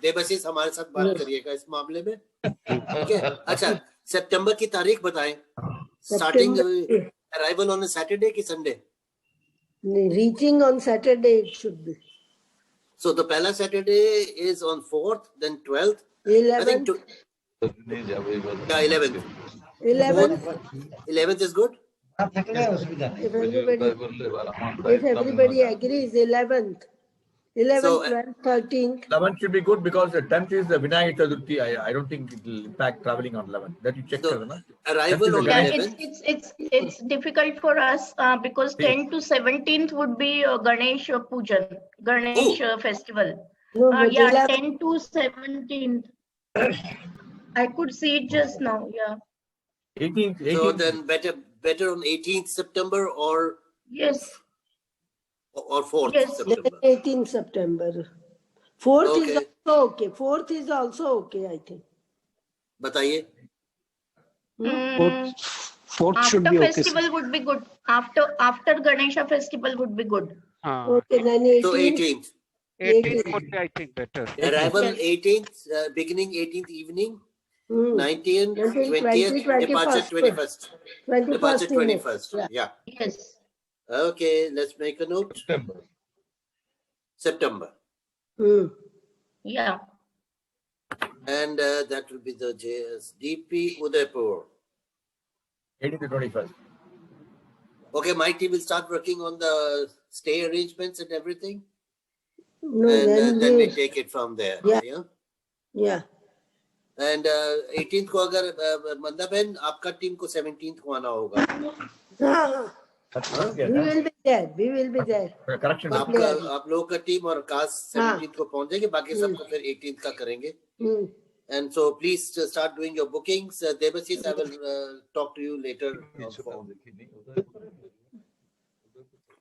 देवशीष हमारे साथ बात करिएगा इस मामले में. Okay. अच्छा, सितंबर की तारीख बताएं. Starting arrival on a Saturday की Sunday? Reaching on Saturday it should be. So the pehla Saturday is on 4th, then 12th. 11th. Yeah, 11th. 11th. 11th is good. If everybody agrees, 11th, 11th, So, 12th, 13th. 11th should be good because the 10th is the Vinayak Chaturthi. I don't think it will impact traveling on 11th. That you check, So, Sadhana. arrival on Yeah, 11th. it's difficult for us because 10 to 17th would be Ganesh Pujan, Ganesh festival. No, but Yeah, 11th. 10 to 17th. I could see it just now. Yeah. 18th. So then better on 18th September or Yes. 4th Yes. September. 18th September. 4th is Okay. also okay. 4th is also okay, I think. बताइए. Fourth should After be okay. festival would be good. After Ganesha festival would be good. Okay, then 18th. So 18th. 18th would be, I think, better. Arrival Yes. 18th, beginning 18th evening, Hmm. 19th, 20th, 20th, departure 21st. 21st. Departure 21st. Yeah. Yeah. Yes. Okay, let's make a note. September. Hmm. Yeah. And that will be the JSDP Udaipur. 18th to 21st. Okay, my team will start working on the stay arrangements and everything. No, And then we take it from there. Yeah. Yeah. Yeah. And 18th को अगर मंदा बहन आपका team को 17th को आना होगा. हाँ, we will be there. We will be there. Correction. आप लोगों का टीम और कास्ट 17th को पहुंचेंगे, बाकी सबको फिर 18th का करेंगे. Hmm. And so please start doing your bookings. Devasis, I will talk to you later.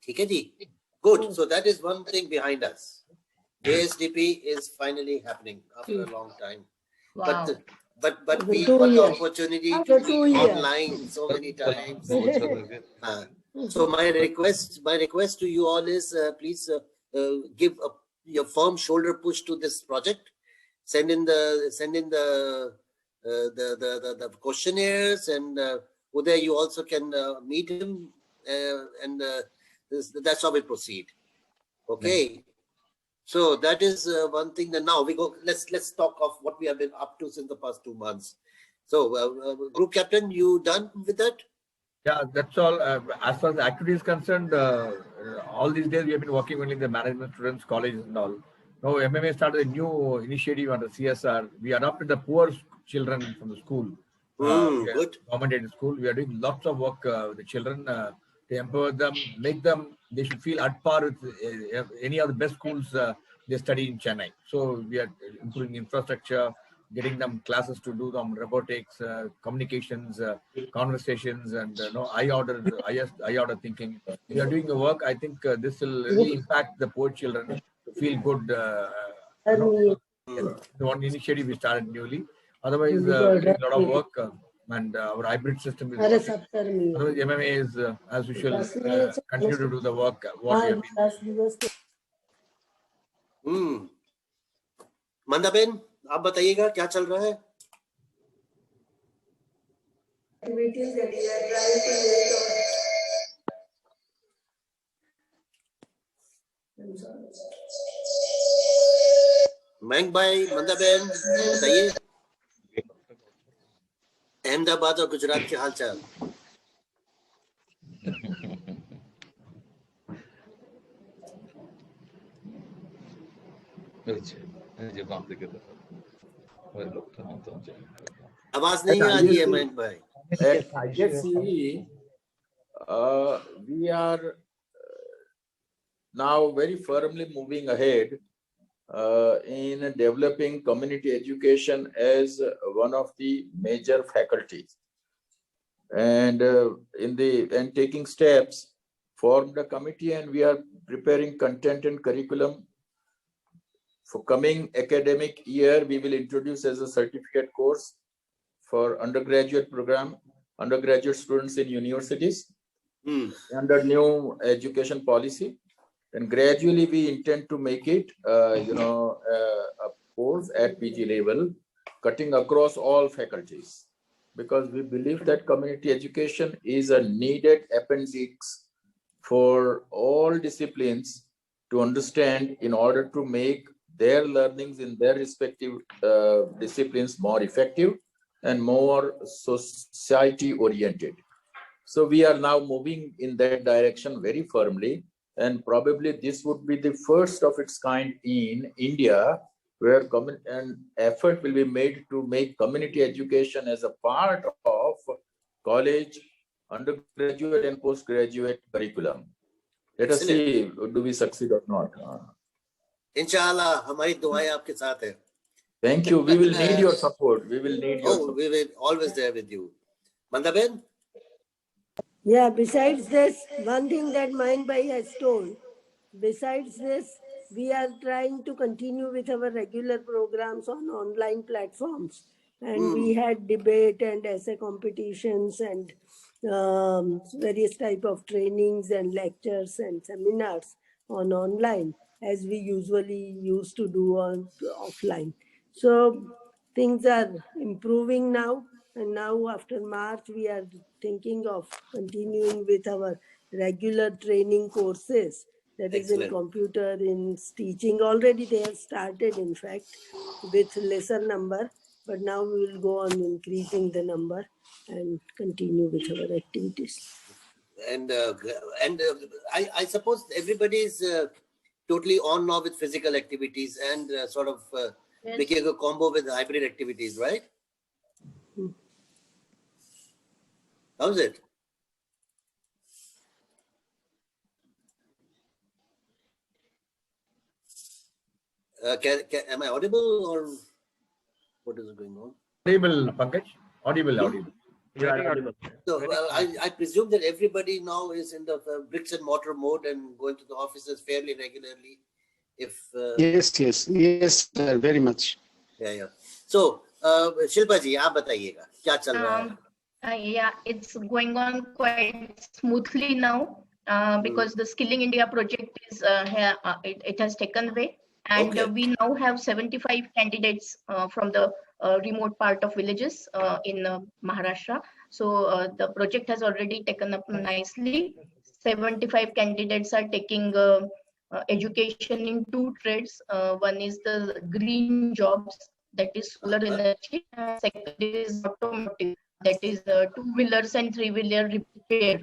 ठीक है जी. Good. So that is one thing behind us. JSDP is finally happening after a long time. Wow. But we 2 got the years. opportunity After to 2 be years. online so many times. So my request to you all is please give your firm shoulder push to this project. Send in the questionnaires, and Uday, you also can meet him, and that's how we proceed. Okay. So that is one thing. That now we go. Let's talk of what we have been up to since the past 2 months. So, group captain, you done with that? Yeah, that's all. As far as the activity is concerned, all these days we have been working only in the management students, colleges and all. Now MMA started a new initiative under CSR. We adopted the poor children from the school. Good. Government-aided school. We are doing lots of work with the children to empower them, make them, they should feel at par with any of the best schools they study in Chennai. So we are improving infrastructure, getting them classes to do them robotics, communications, conversations, and eye order thinking. We are doing the work. I think this will really impact the poor children to feel good. The one initiative we started newly. Otherwise, we're doing a lot of work, and our hybrid system is working. Otherwise, MMA is, as usual, continue to do the work. What we have been. Manda Ben, आप बताइएगा क्या चल रहा है? मयंक भाई, मंदा Ben, बताइए अहमदाबाद और गुजरात के हालचाल. आवाज नहीं आ रही है मयंक भाई. At ISCE, we are now very firmly moving ahead in developing community education as one of the major faculties, and taking steps, formed a committee, and we are preparing content and curriculum. For coming academic year, we will introduce as a certificate course for undergraduate program, undergraduate students in universities under new education policy. And gradually we intend to make it, a course at PG level, cutting across all faculties, because we believe that community education is a needed appendix for all disciplines to understand in order to make their learnings in their respective disciplines more effective and more society oriented. So we are now moving in that direction very firmly. And probably this would be the first of its kind in India, where an effort will be made to make community education as a part of college, undergraduate and postgraduate curriculum. Let us see, do we succeed or not? Inshallah, हमारी दुआएं आपके साथ है. Thank you. We will need your support. We will need your support. We will always there with you. Mandaben? Yeah, besides this, one thing that Mayanbhai has told, besides this, we are trying to continue with our regular programs on online platforms. And we had debate and essay competitions and various type of trainings and lectures and seminars on online, as we usually used to do on offline. So things are improving now. And now after March, we are thinking of continuing with our regular training courses. That is in computer, in teaching. Already they have started, in fact, with lesser number. But now we will go on increasing the number and continue with our activities. And I suppose everybody is totally on now with physical activities and sort of making a combo with hybrid activities, right? How's it? Am I audible or what is going on? Audible, Pankaj. Audible. So I presume that everybody now is in the bricks and mortar mode and going to the offices fairly regularly. If yes, sir, very much. Yeah. So Shilpa ji, आप बताइएगा क्या चल रहा है? Yeah, it's going on quite smoothly now because the Skilling India project is it has taken way, and we now have 75 candidates from the remote part of villages in Maharashtra. So the project has already taken up nicely. 75 candidates are taking education in 2 trades. One is the green jobs, that is solar energy. Second is automotive, that is 2-wheelers and 3-wheeler repair.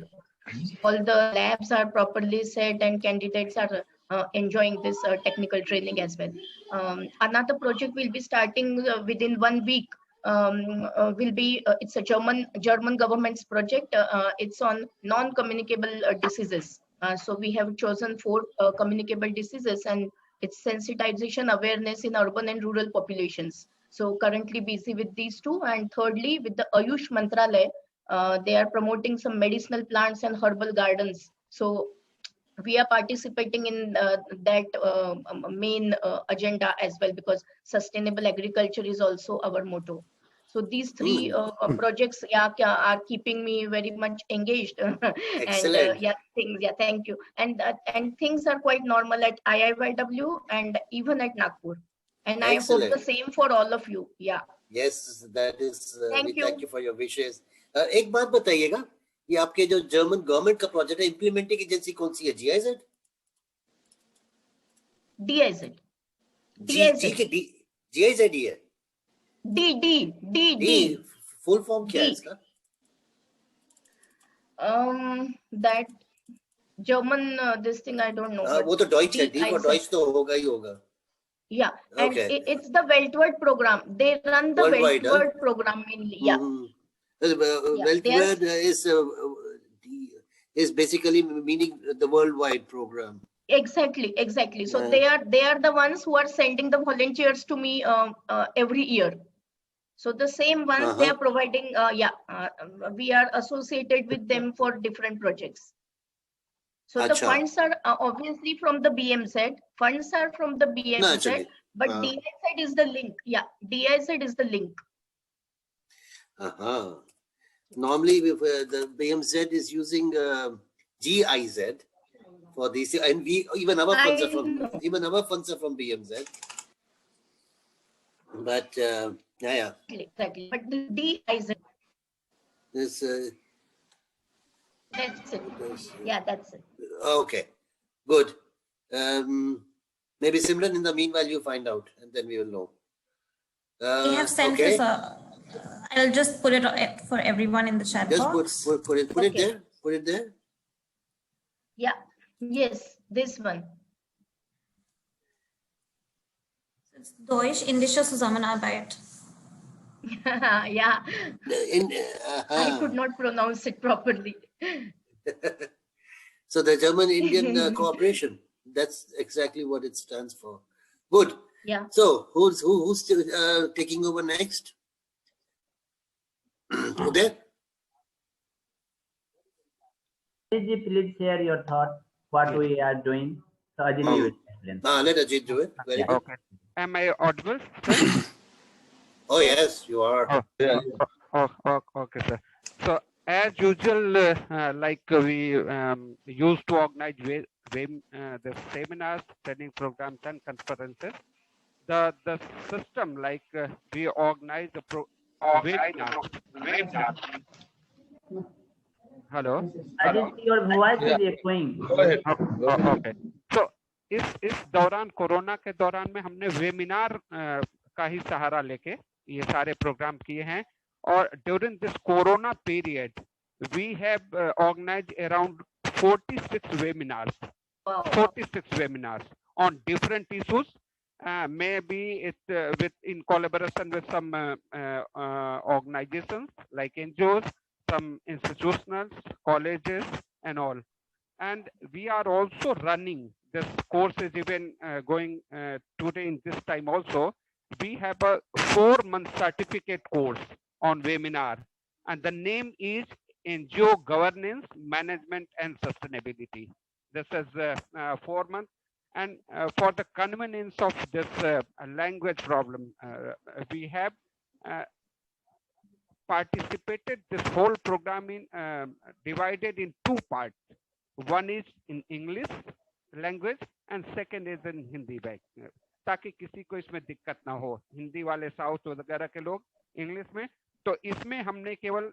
All the labs are properly set and candidates are enjoying this technical training as well. Another project will be starting within 1 week. It's a German government's project. It's on non-communicable diseases. So we have chosen 4 communicable diseases, and it's sensitization awareness in urban and rural populations. So currently busy with these 2. And thirdly, with the Ayush Mantralaya, they are promoting some medicinal plants and herbal gardens. So we are participating in that main agenda as well, because sustainable agriculture is also our motto. So these 3 projects are keeping me very much engaged. Excellent. And thank you. And things are quite normal at IIYW and even at Nagpur. And Excellent. I hope the same for all of you. Yeah. Yes, that is. Thank you for your wishes. एक बात बताइएगा, ये आपके जो German government का project है, implementing agency कौन सी है? GIZ? DIZ. GIZ ही है. D. फुल फॉर्म क्या है इसका? That German this thing I don't know. वो तो Deutsch है. D for Deutsch तो होगा ही होगा. Yeah, and it's the Weltwert program. They run the Weltwert program mainly. Yeah. Weltwert is basically meaning the worldwide program. Exactly. So they are the ones who are sending the volunteers to me every year. So the same ones they are providing. We are associated with them for different projects. So the funds are obviously from the BMZ. Funds are from the BMZ, but DIZ is the link. Yeah, DIZ is the link. Normally, the BMZ is using GIZ for this, and even our funds are from BMZ. But Exactly. But the DIZ. This. That's it. Yeah, that's it. Okay, good. Maybe Simran, in the meanwhile, you find out, and then we will know. I have sent this. I'll just put it for everyone in the chat Just box. put it Okay. there. Put it there. Yeah, yes, this one. It's Deutsch, Indische Zusammenarbeit. Yeah, In, I could not pronounce it properly. So the German-Indian cooperation. That's exactly what it stands for. Good. Yeah. So who's still taking over next? Uday? Ajit, please share your thoughts, what we are doing. So Ajit will explain. Let Ajit do it. Very Yeah. good. Okay. Am I audible? Oh yes, you are. Okay, sir. So as usual, we used to organize the seminars, training programs, and conferences. The system, we organize the webinars. Hello. Ajit, your voice is echoing. Go ahead. Okay तो इस दौरान corona के दौरान में हमने webinar का ही सहारा लेके ये सारे प्रोग्राम किए हैं और during this corona period we have organised around 46 webinars on different issues, maybe it in collaboration with some organizations like NGOs, some institutions, colleges and all. And we are also running this courses even going today in this time also. We have a 4-month certificate course on webinar and the name is NGO Governance, Management and Sustainability. This is 4 months and for the convenience of this language problem, we have participated this whole program in divided in 2 parts. One is in English language and second is in Hindi language, ताकि किसी को इसमें दिक्कत ना हो, हिंदी वाले south वगैरह के लोग इंग्लिश में। तो इसमें हमने केवल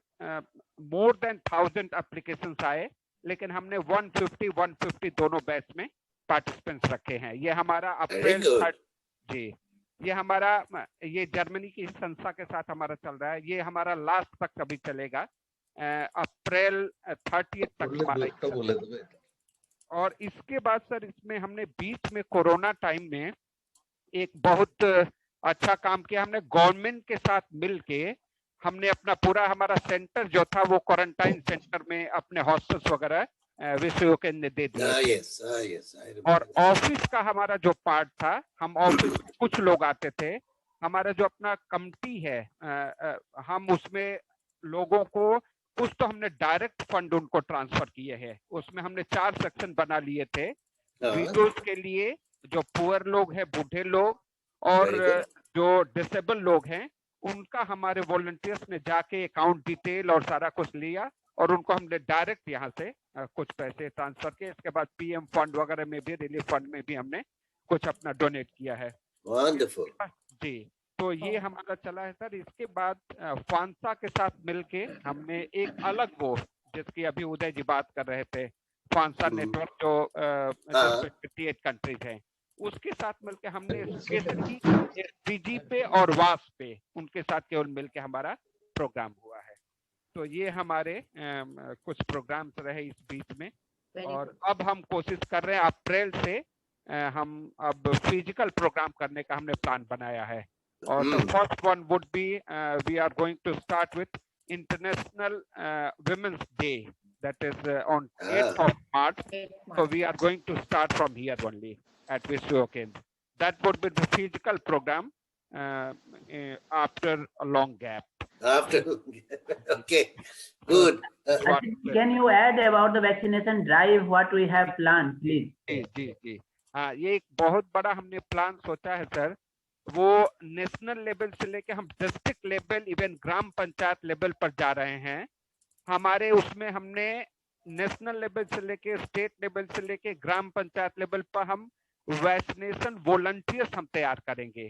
मोर देन 1000 एप्लीकेशंस आए, लेकिन हमने 150 दोनों बैच में पार्टिसिपेंट्स रखे हैं। ये हमारा अप्रैल जी ये हमारा ये जर्मनी की संस्था के साथ हमारा चल रहा है। ये हमारा लास्ट तक कभी चलेगा, अप्रैल 30 तक। और इसके बाद सर इसमें हमने बीच में कोरोना टाइम में एक बहुत अच्छा काम किया। हमने गवर्नमेंट के साथ मिलके हमने अपना पूरा हमारा सेंटर जो था वो क्वारंटाइन सेंटर में अपने हॉस्टल्स वगैरह विश्व के ने दे दिए। और ऑफिस का हमारा जो पार्ट था, हम ऑफिस कुछ लोग आते थे, हमारा जो अपना कमिटी है हम उसमें लोगों को कुछ तो हमने डायरेक्ट फंड उनको ट्रांसफर किए हैं। उसमें हमने 4 सेक्शन बना लिए थे विडोज के लिए, जो पुअर लोग हैं, बूढ़े लोग और जो डिसेबल लोग हैं, उनका हमारे वॉलंटियर्स ने जाके अकाउंट डिटेल और सारा कुछ लिया और उनको हमने डायरेक्ट यहाँ से कुछ पैसे ट्रांसफर किए। इसके बाद पीएम फंड वगैरह में भी, रिलीफ फंड में भी हमने कुछ अपना डोनेट किया है। वंडरफुल जी, तो ये हमारा चला है सर। इसके बाद फांसा के साथ मिलके हमने एक अलग वो, जिसकी अभी उदय जी बात कर रहे थे, फांसा नेटवर्क जो 58 कंट्रीज हैं, उसके साथ मिलके हमने स्पेशली एसडीजी पे और वास पे उनके साथ केवल मिलके हमारा प्रोग्राम हुआ है। तो ये हमारे कुछ प्रोग्राम्स रहे इस बीच में। और अब हम कोशिश कर रहे हैं अप्रैल से हम अब फिजिकल प्रोग्राम करने का हमने प्लान बनाया है। और the first one would be we are going to start with International Women's Day, that is on 8th of March. So we are going to start from here only at Vishuoken. That would be the physical program after a long gap. Okay, good. Can you add about the vaccination drive what we have planned, please? जी हाँ, ये एक बहुत बड़ा हमने plan सोचा है sir. वो national level से लेके हम डिस्ट्रिक्ट लेवल, इवन ग्राम पंचायत लेवल पर जा रहे हैं। हमारे उसमें हमने नेशनल लेवल से लेके स्टेट लेवल से लेके ग्राम पंचायत लेवल पर हम वैक्सीनेशन वॉलंटियर्स हम तैयार करेंगे,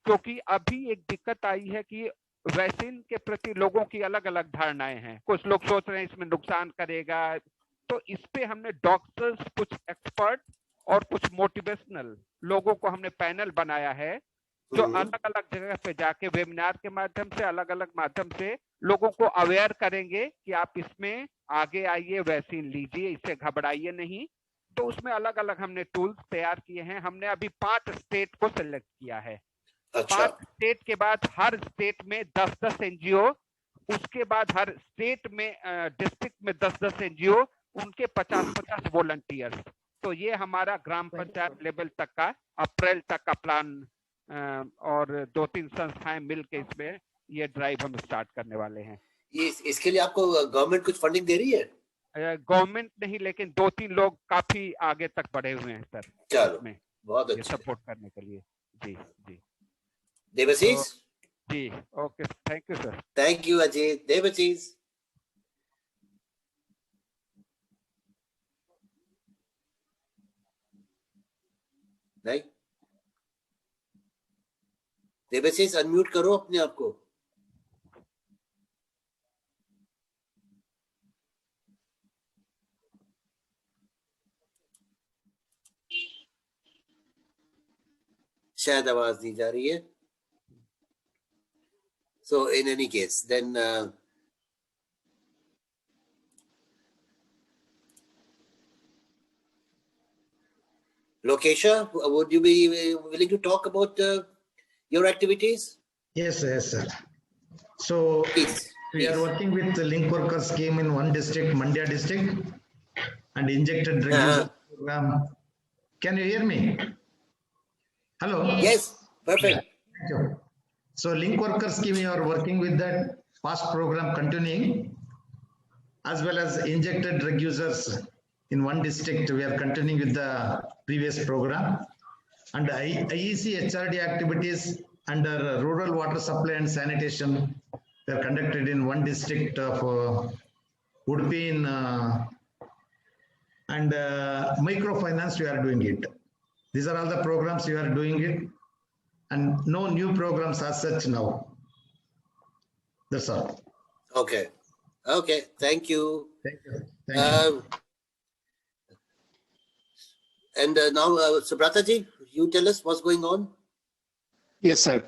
क्योंकि अभी एक दिक्कत आई है कि वैक्सीन के प्रति लोगों की अलग अलग धारणाएं हैं। कुछ लोग सोच रहे हैं इसमें नुकसान करेगा, तो इस पे हमने डॉक्टर्स, कुछ एक्सपर्ट और कुछ मोटिवेशनल लोगों को हमने पैनल बनाया है जो अलग अलग जगह पे जाके वेबिनार के माध्यम से, अलग अलग माध्यम से लोगों को अवेयर करेंगे कि आप इसमें आगे आइए, वैक्सीन लीजिए, इससे घबराइए नहीं। तो उसमें अलग अलग हमने टूल्स तैयार किए हैं। हमने अभी 5 स्टेट को सिलेक्ट किया है। 5 स्टेट के बाद हर स्टेट में 10-10 एनजीओ, उसके बाद हर स्टेट में डिस्ट्रिक्ट में 10-10 एनजीओ, उनके 50-50 वॉलंटियर्स। तो ये हमारा ग्राम पंचायत लेवल तक का अप्रैल तक का प्लान, और 2-3 संस्थाएं मिलकर इसमें ये ड्राइव हम स्टार्ट करने वाले हैं। ये इसके लिए आपको गवर्नमेंट कुछ फंडिंग दे रही है? गवर्नमेंट नहीं, लेकिन 2-3 लोग काफी आगे तक बढ़े हुए हैं सर। चलो, में बहुत अच्छा, सपोर्ट करने के लिए। जी जी। Debashish ji, okay, thank you sir. Thank you Ajay. Debashish नहीं, देवाशीष अनम्यूट करो अपने आप को। शायद आवाज नहीं जा रही है। So in any case, then Lokesha, would you be willing to talk about your activities? Yes, yes, sir. So we are working with the link worker scheme in one district, Mandya district, and injected drug user program. Can you hear me? Hello? Yes, perfect. Thank you. So link worker scheme, you are working with that past program continuing, as well as injected drug users in one district. We are continuing with the previous program. And IEC HRD activities under rural water supply and sanitation, they are conducted in one district of Udupi, and microfinance we are doing it. These are all the programs we are doing it, and no new programs as such now. That's all. Okay. Okay. Thank you. Thank you. Thank you. And now, Subrataji, you tell us what's going on. Yes, sir.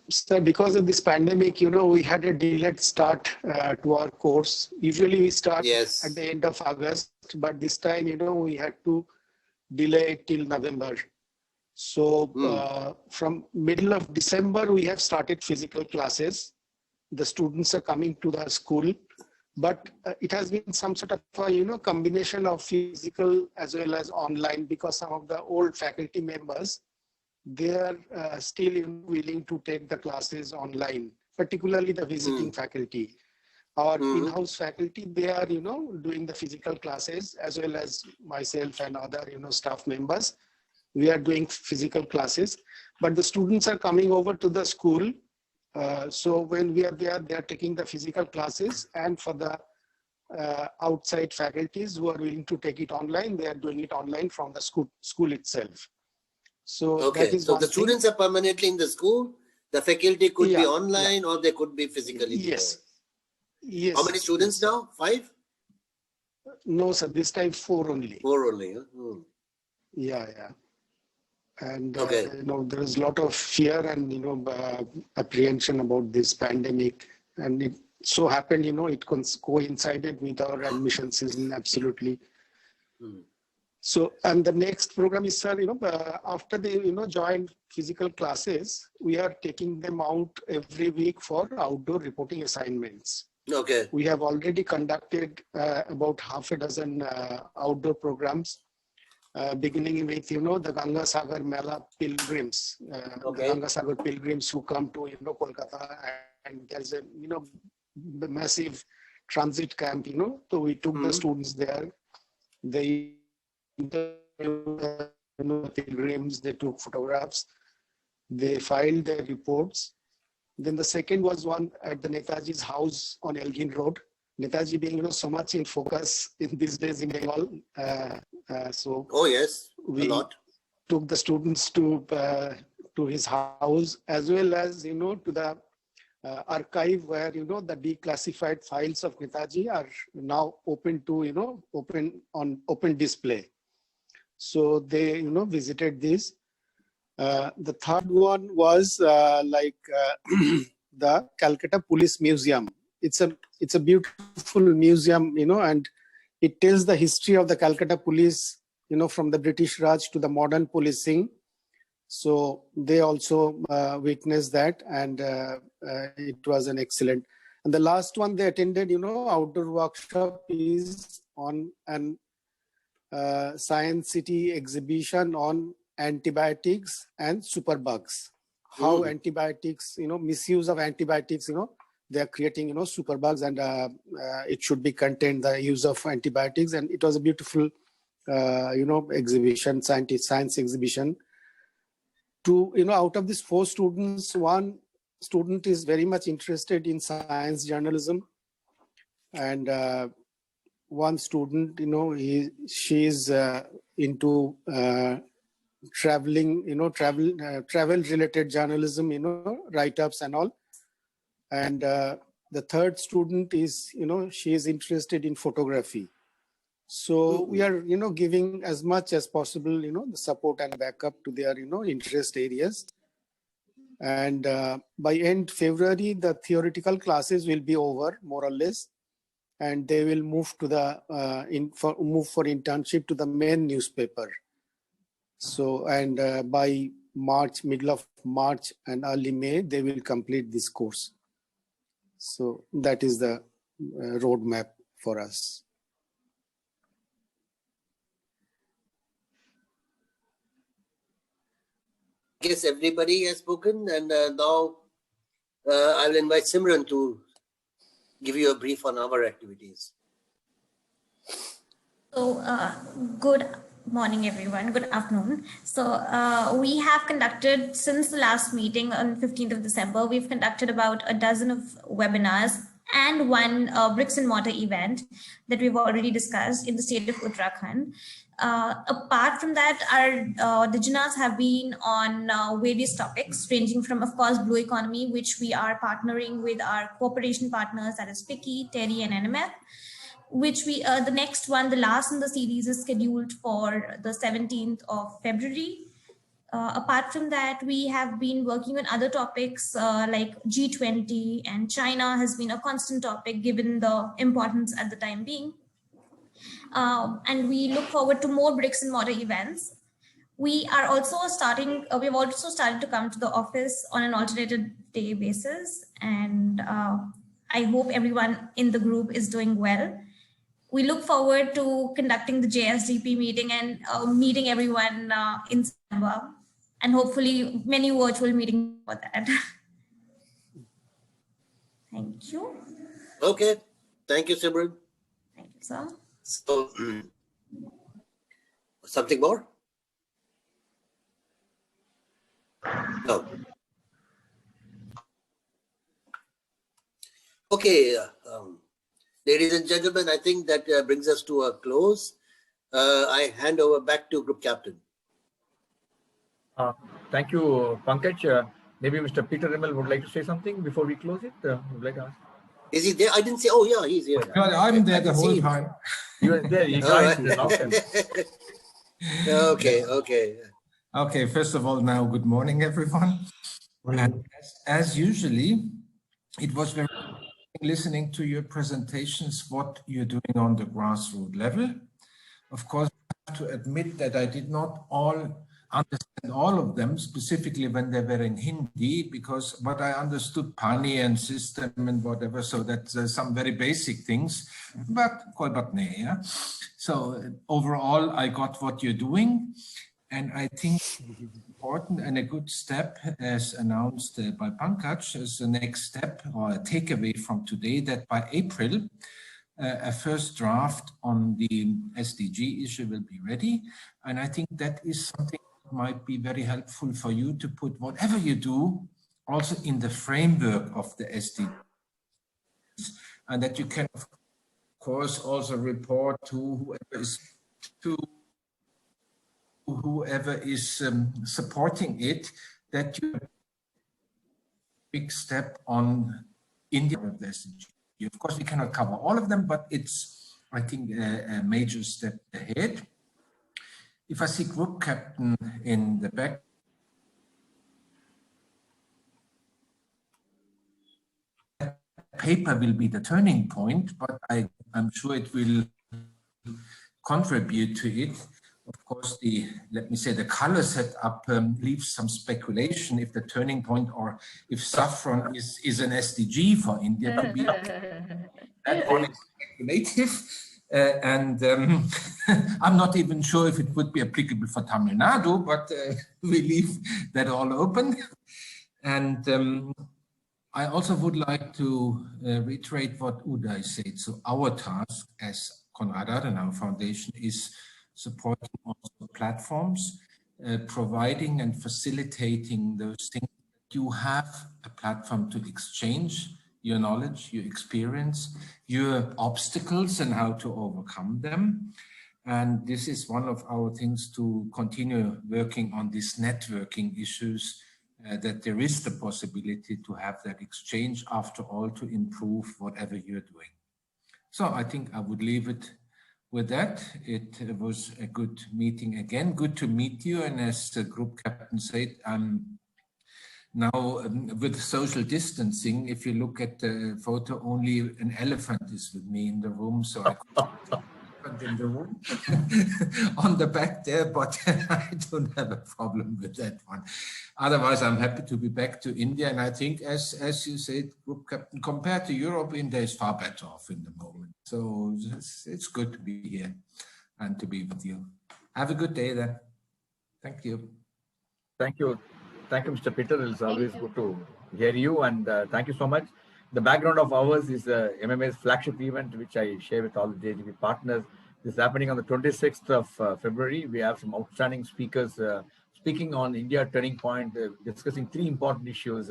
Sir, because of this pandemic, we had a delayed start to our course. Usually we start at the end of August, but this time, we had to delay it till November. So from middle of December, we have started physical classes. The students are coming to the school, but it has been some sort of a, combination of physical as well as online, because some of the old faculty members, they are still willing to take the classes online, particularly the visiting faculty. Our in-house faculty, they are, doing the physical classes, as well as myself and other, staff members. We are doing physical classes, but the students are coming over to the school. So when we are there, they are taking the physical classes, and for the outside faculties who are willing to take it online, they are doing it online from the school itself. So that is so the students are permanently in the school. The faculty could be online or they could be physically there. Yes. How many students now? 5? No, sir. This time 4 only. 4 only. Huh? Yeah. And there is a lot of fear and apprehension about this pandemic, and it so happened it coincided with our admission season absolutely. So, and the next program is, sir, after they joined physical classes, we are taking them out every week for outdoor reporting assignments. Okay. We have already conducted about half a dozen outdoor programs. Beginning with, the Ganga Sagar Mela pilgrims, the Ganga Sagar pilgrims who come to, Kolkata, and there's a, massive transit camp, so we took the students there. They pilgrims, they took photographs, they filed their reports. Then the second was one at the Netaji's house on Elgin Road. Netaji being, so much in focus in these days in Bengal. So we took the students to his house, as well as to the archive where the declassified files of Netaji are now open to open display. So they visited this. The third one was the Calcutta Police Museum. It's a beautiful museum, and it tells the history of the Calcutta Police, from the British Raj to the modern policing. So they also witnessed that, and it was an excellent. And the last one they attended, outdoor workshop is on an Science City exhibition on antibiotics and superbugs. How antibiotics, misuse of antibiotics, they are creating, superbugs, and it should be contained, the use of antibiotics. And it was a beautiful, exhibition, science exhibition. Out of these 4 students, one student is very much interested in science journalism, and one student, she is into traveling, travel related journalism, write-ups and all. And the third student is, she is interested in photography. So we are, giving as much as possible, the support and backup to their, interest areas. And by end February, the theoretical classes will be over, more or less, and they will move to the move for internship to the main newspaper. So, and by March, middle of March and early May, they will complete this course. So that is the roadmap for us. I guess everybody has spoken, and now I will invite Simran to give you a brief on our activities. So, good morning, everyone. Good afternoon. So, we have conducted, since the last meeting on 15th of December, we've conducted about a dozen of webinars and one bricks and mortar event that we've already discussed in the state of Uttarakhand. Apart from that, our Diginas have been on various topics, ranging from, of course, Blue Economy, which we are partnering with our cooperation partners, that is PICCI, TERI, and NMF, which we, the next one, the last in the series, is scheduled for the 17th of February. Apart from that, we have been working on other topics like G20, and China has been a constant topic given the importance at the time being. And we look forward to more bricks and mortar events. We are also starting, we've also started to come to the office on an alternative day basis. And I hope everyone in the group is doing well. We look forward to conducting the JSDP meeting and meeting everyone in September, and hopefully many virtual meetings for that. Thank you. Okay. Thank you, Simran. Thank you, sir. So, something more? No. Okay. Ladies and gentlemen, I think that brings us to a close. I hand over back to Group Captain. Thank you, Pankaj. Maybe Mr. Peter Rimmel would like to say something before we close it. Would like to ask. Is he there? I didn't see. Oh, yeah, he's here. I'm there the whole time. You were there. You Okay, okay. Okay, first of all, now, good morning, everyone. And as usually, it was very listening to your presentations, what you're doing on the grassroots level. Of course, I have to admit that I did not understand all of them, specifically when they were in Hindi, because what I understood, Pani and system and whatever, so that's some very basic things, but koi baat nahi, yeah? So overall, I got what you're doing, and I think important and a good step, as announced by Pankaj, as the next step or a takeaway from today, that by April, a first draft on the SDG issue will be ready. And I think that is something that might be very helpful for you to put whatever you do also in the framework of the SDGs. And that you can, of course, also report to whoever is supporting it, that you big step on India with the SDG. Of course, we cannot cover all of them, but it's, I think, a major step ahead. If I see Group Captain in the back, paper will be the turning point, but I'm sure it will contribute to it. Of course, let me say, the color setup leaves some speculation if the turning point or if saffron is an SDG for India to be. That one is speculative. I'm not even sure if it would be applicable for Tamil Nadu, but we leave that all open. And I also would like to reiterate what Uday said. So our task as Konrad Adenauer Foundation is supporting also platforms, providing and facilitating those things. You have a platform to exchange your knowledge, your experience, your obstacles and how to overcome them. And this is one of our things to continue working on these networking issues, that there is the possibility to have that exchange after all to improve whatever you're doing. So I think I would leave it with that. It was a good meeting again. Good to meet you. And as the group captain said, now with social distancing, if you look at the photo, only an elephant is with me in the room. So I could in the room on the back there, but I don't have a problem with that one. Otherwise, I'm happy to be back to India. And I think, as you said, Group Captain, compared to Europe, India is far better off in the moment. So it's good to be here and to be with you. Have a good day then. Thank you. Thank you. Thank you, Mr. Peter. It's always good to hear you, and thank you so much. The background of ours is MMA's flagship event, which I share with all the JGB partners. This is happening on the 26th of February. We have some outstanding speakers speaking on India Turning Point, discussing three important issues: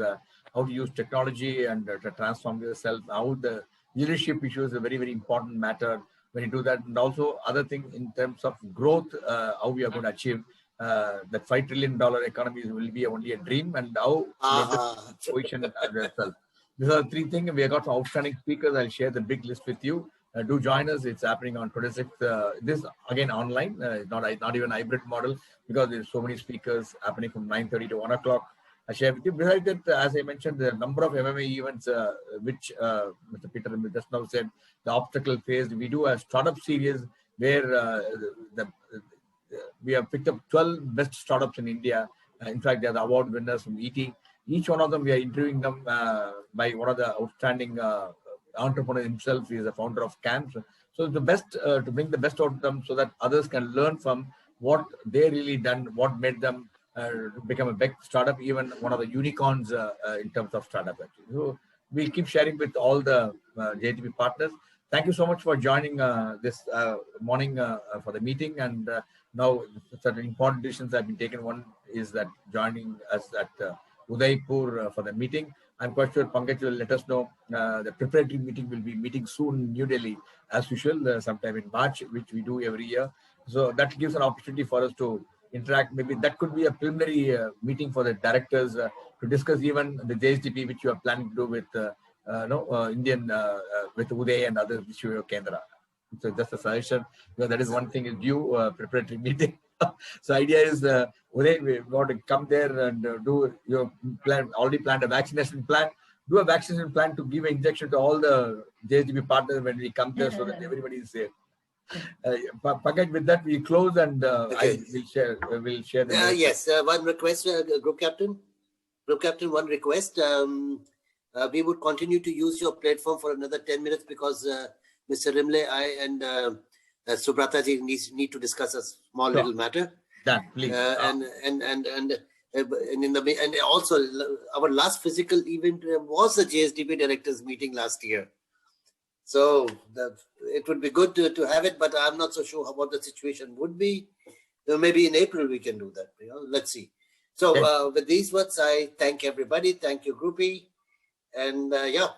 how to use technology and to transform yourself, how the leadership issue is a very, very important matter when you do that, and also other things in terms of growth, how we are going to achieve that $5 trillion economy will be only a dream, and how position yourself. These are the three things. We have got some outstanding speakers. I'll share the big list with you. Do join us. It's happening on 26th. This again online, not even a hybrid model, because there's so many speakers happening from 9:30 to 1 o'clock. I share with you. Besides that, as I mentioned, the number of MMA events, which Mr. Peter just now said, the obstacle phase. We do a startup series where we have picked up 12 best startups in India. In fact, they are the award winners from ET. Each one of them, we are interviewing them by one of the outstanding entrepreneur himself. He is the founder of CAMS. So the best to bring the best out of them so that others can learn from what they really done, what made them become a big startup, even one of the unicorns in terms of startup. Actually. So we'll keep sharing with all the JGB partners. Thank you so much for joining this morning for the meeting. And now certain important decisions have been taken. One is that joining us at Udaipur for the meeting. I'm quite sure Pankaj will let us know. The preparatory meeting will be meeting soon in New Delhi, as usual, sometime in March, which we do every year. So that gives an opportunity for us to interact. Maybe that could be a preliminary meeting for the directors to discuss even the JSDP, which you are planning to do with Indian, with Uday and others, which you Kendra. So just a suggestion, because that is one thing is due preparatory meeting. So idea is Uday, we want to come there and do your plan, already planned a vaccination plan, do a vaccination plan to give an injection to all the JSDB partners when we come there so that everybody is safe. Pankaj, with that we close and I will share the yes, one request, Group Captain. Group Captain, one request. We would continue to use your platform for another 10 minutes because Mr. Rimle, I and Subrata ji need to discuss a small little matter. Done, please. And also our last physical event was the JSDP directors meeting last year. So it would be good to have it, but I'm not so sure what the situation would be. Maybe in April we can do that. You know, let's see. So with these words, I thank everybody. Thank you, Groupie. And yeah.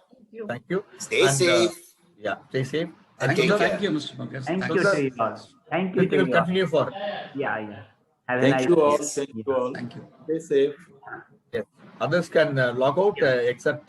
Thank you. Stay safe. Yeah, stay safe. And take care. Thank you, Mr. Pankaj. Thank you to you all. Thank you We to will you all. continue for. Yeah. Have a Thank nice you all. day. Thank you all. Thank you. Stay safe. Yes. Others can log out except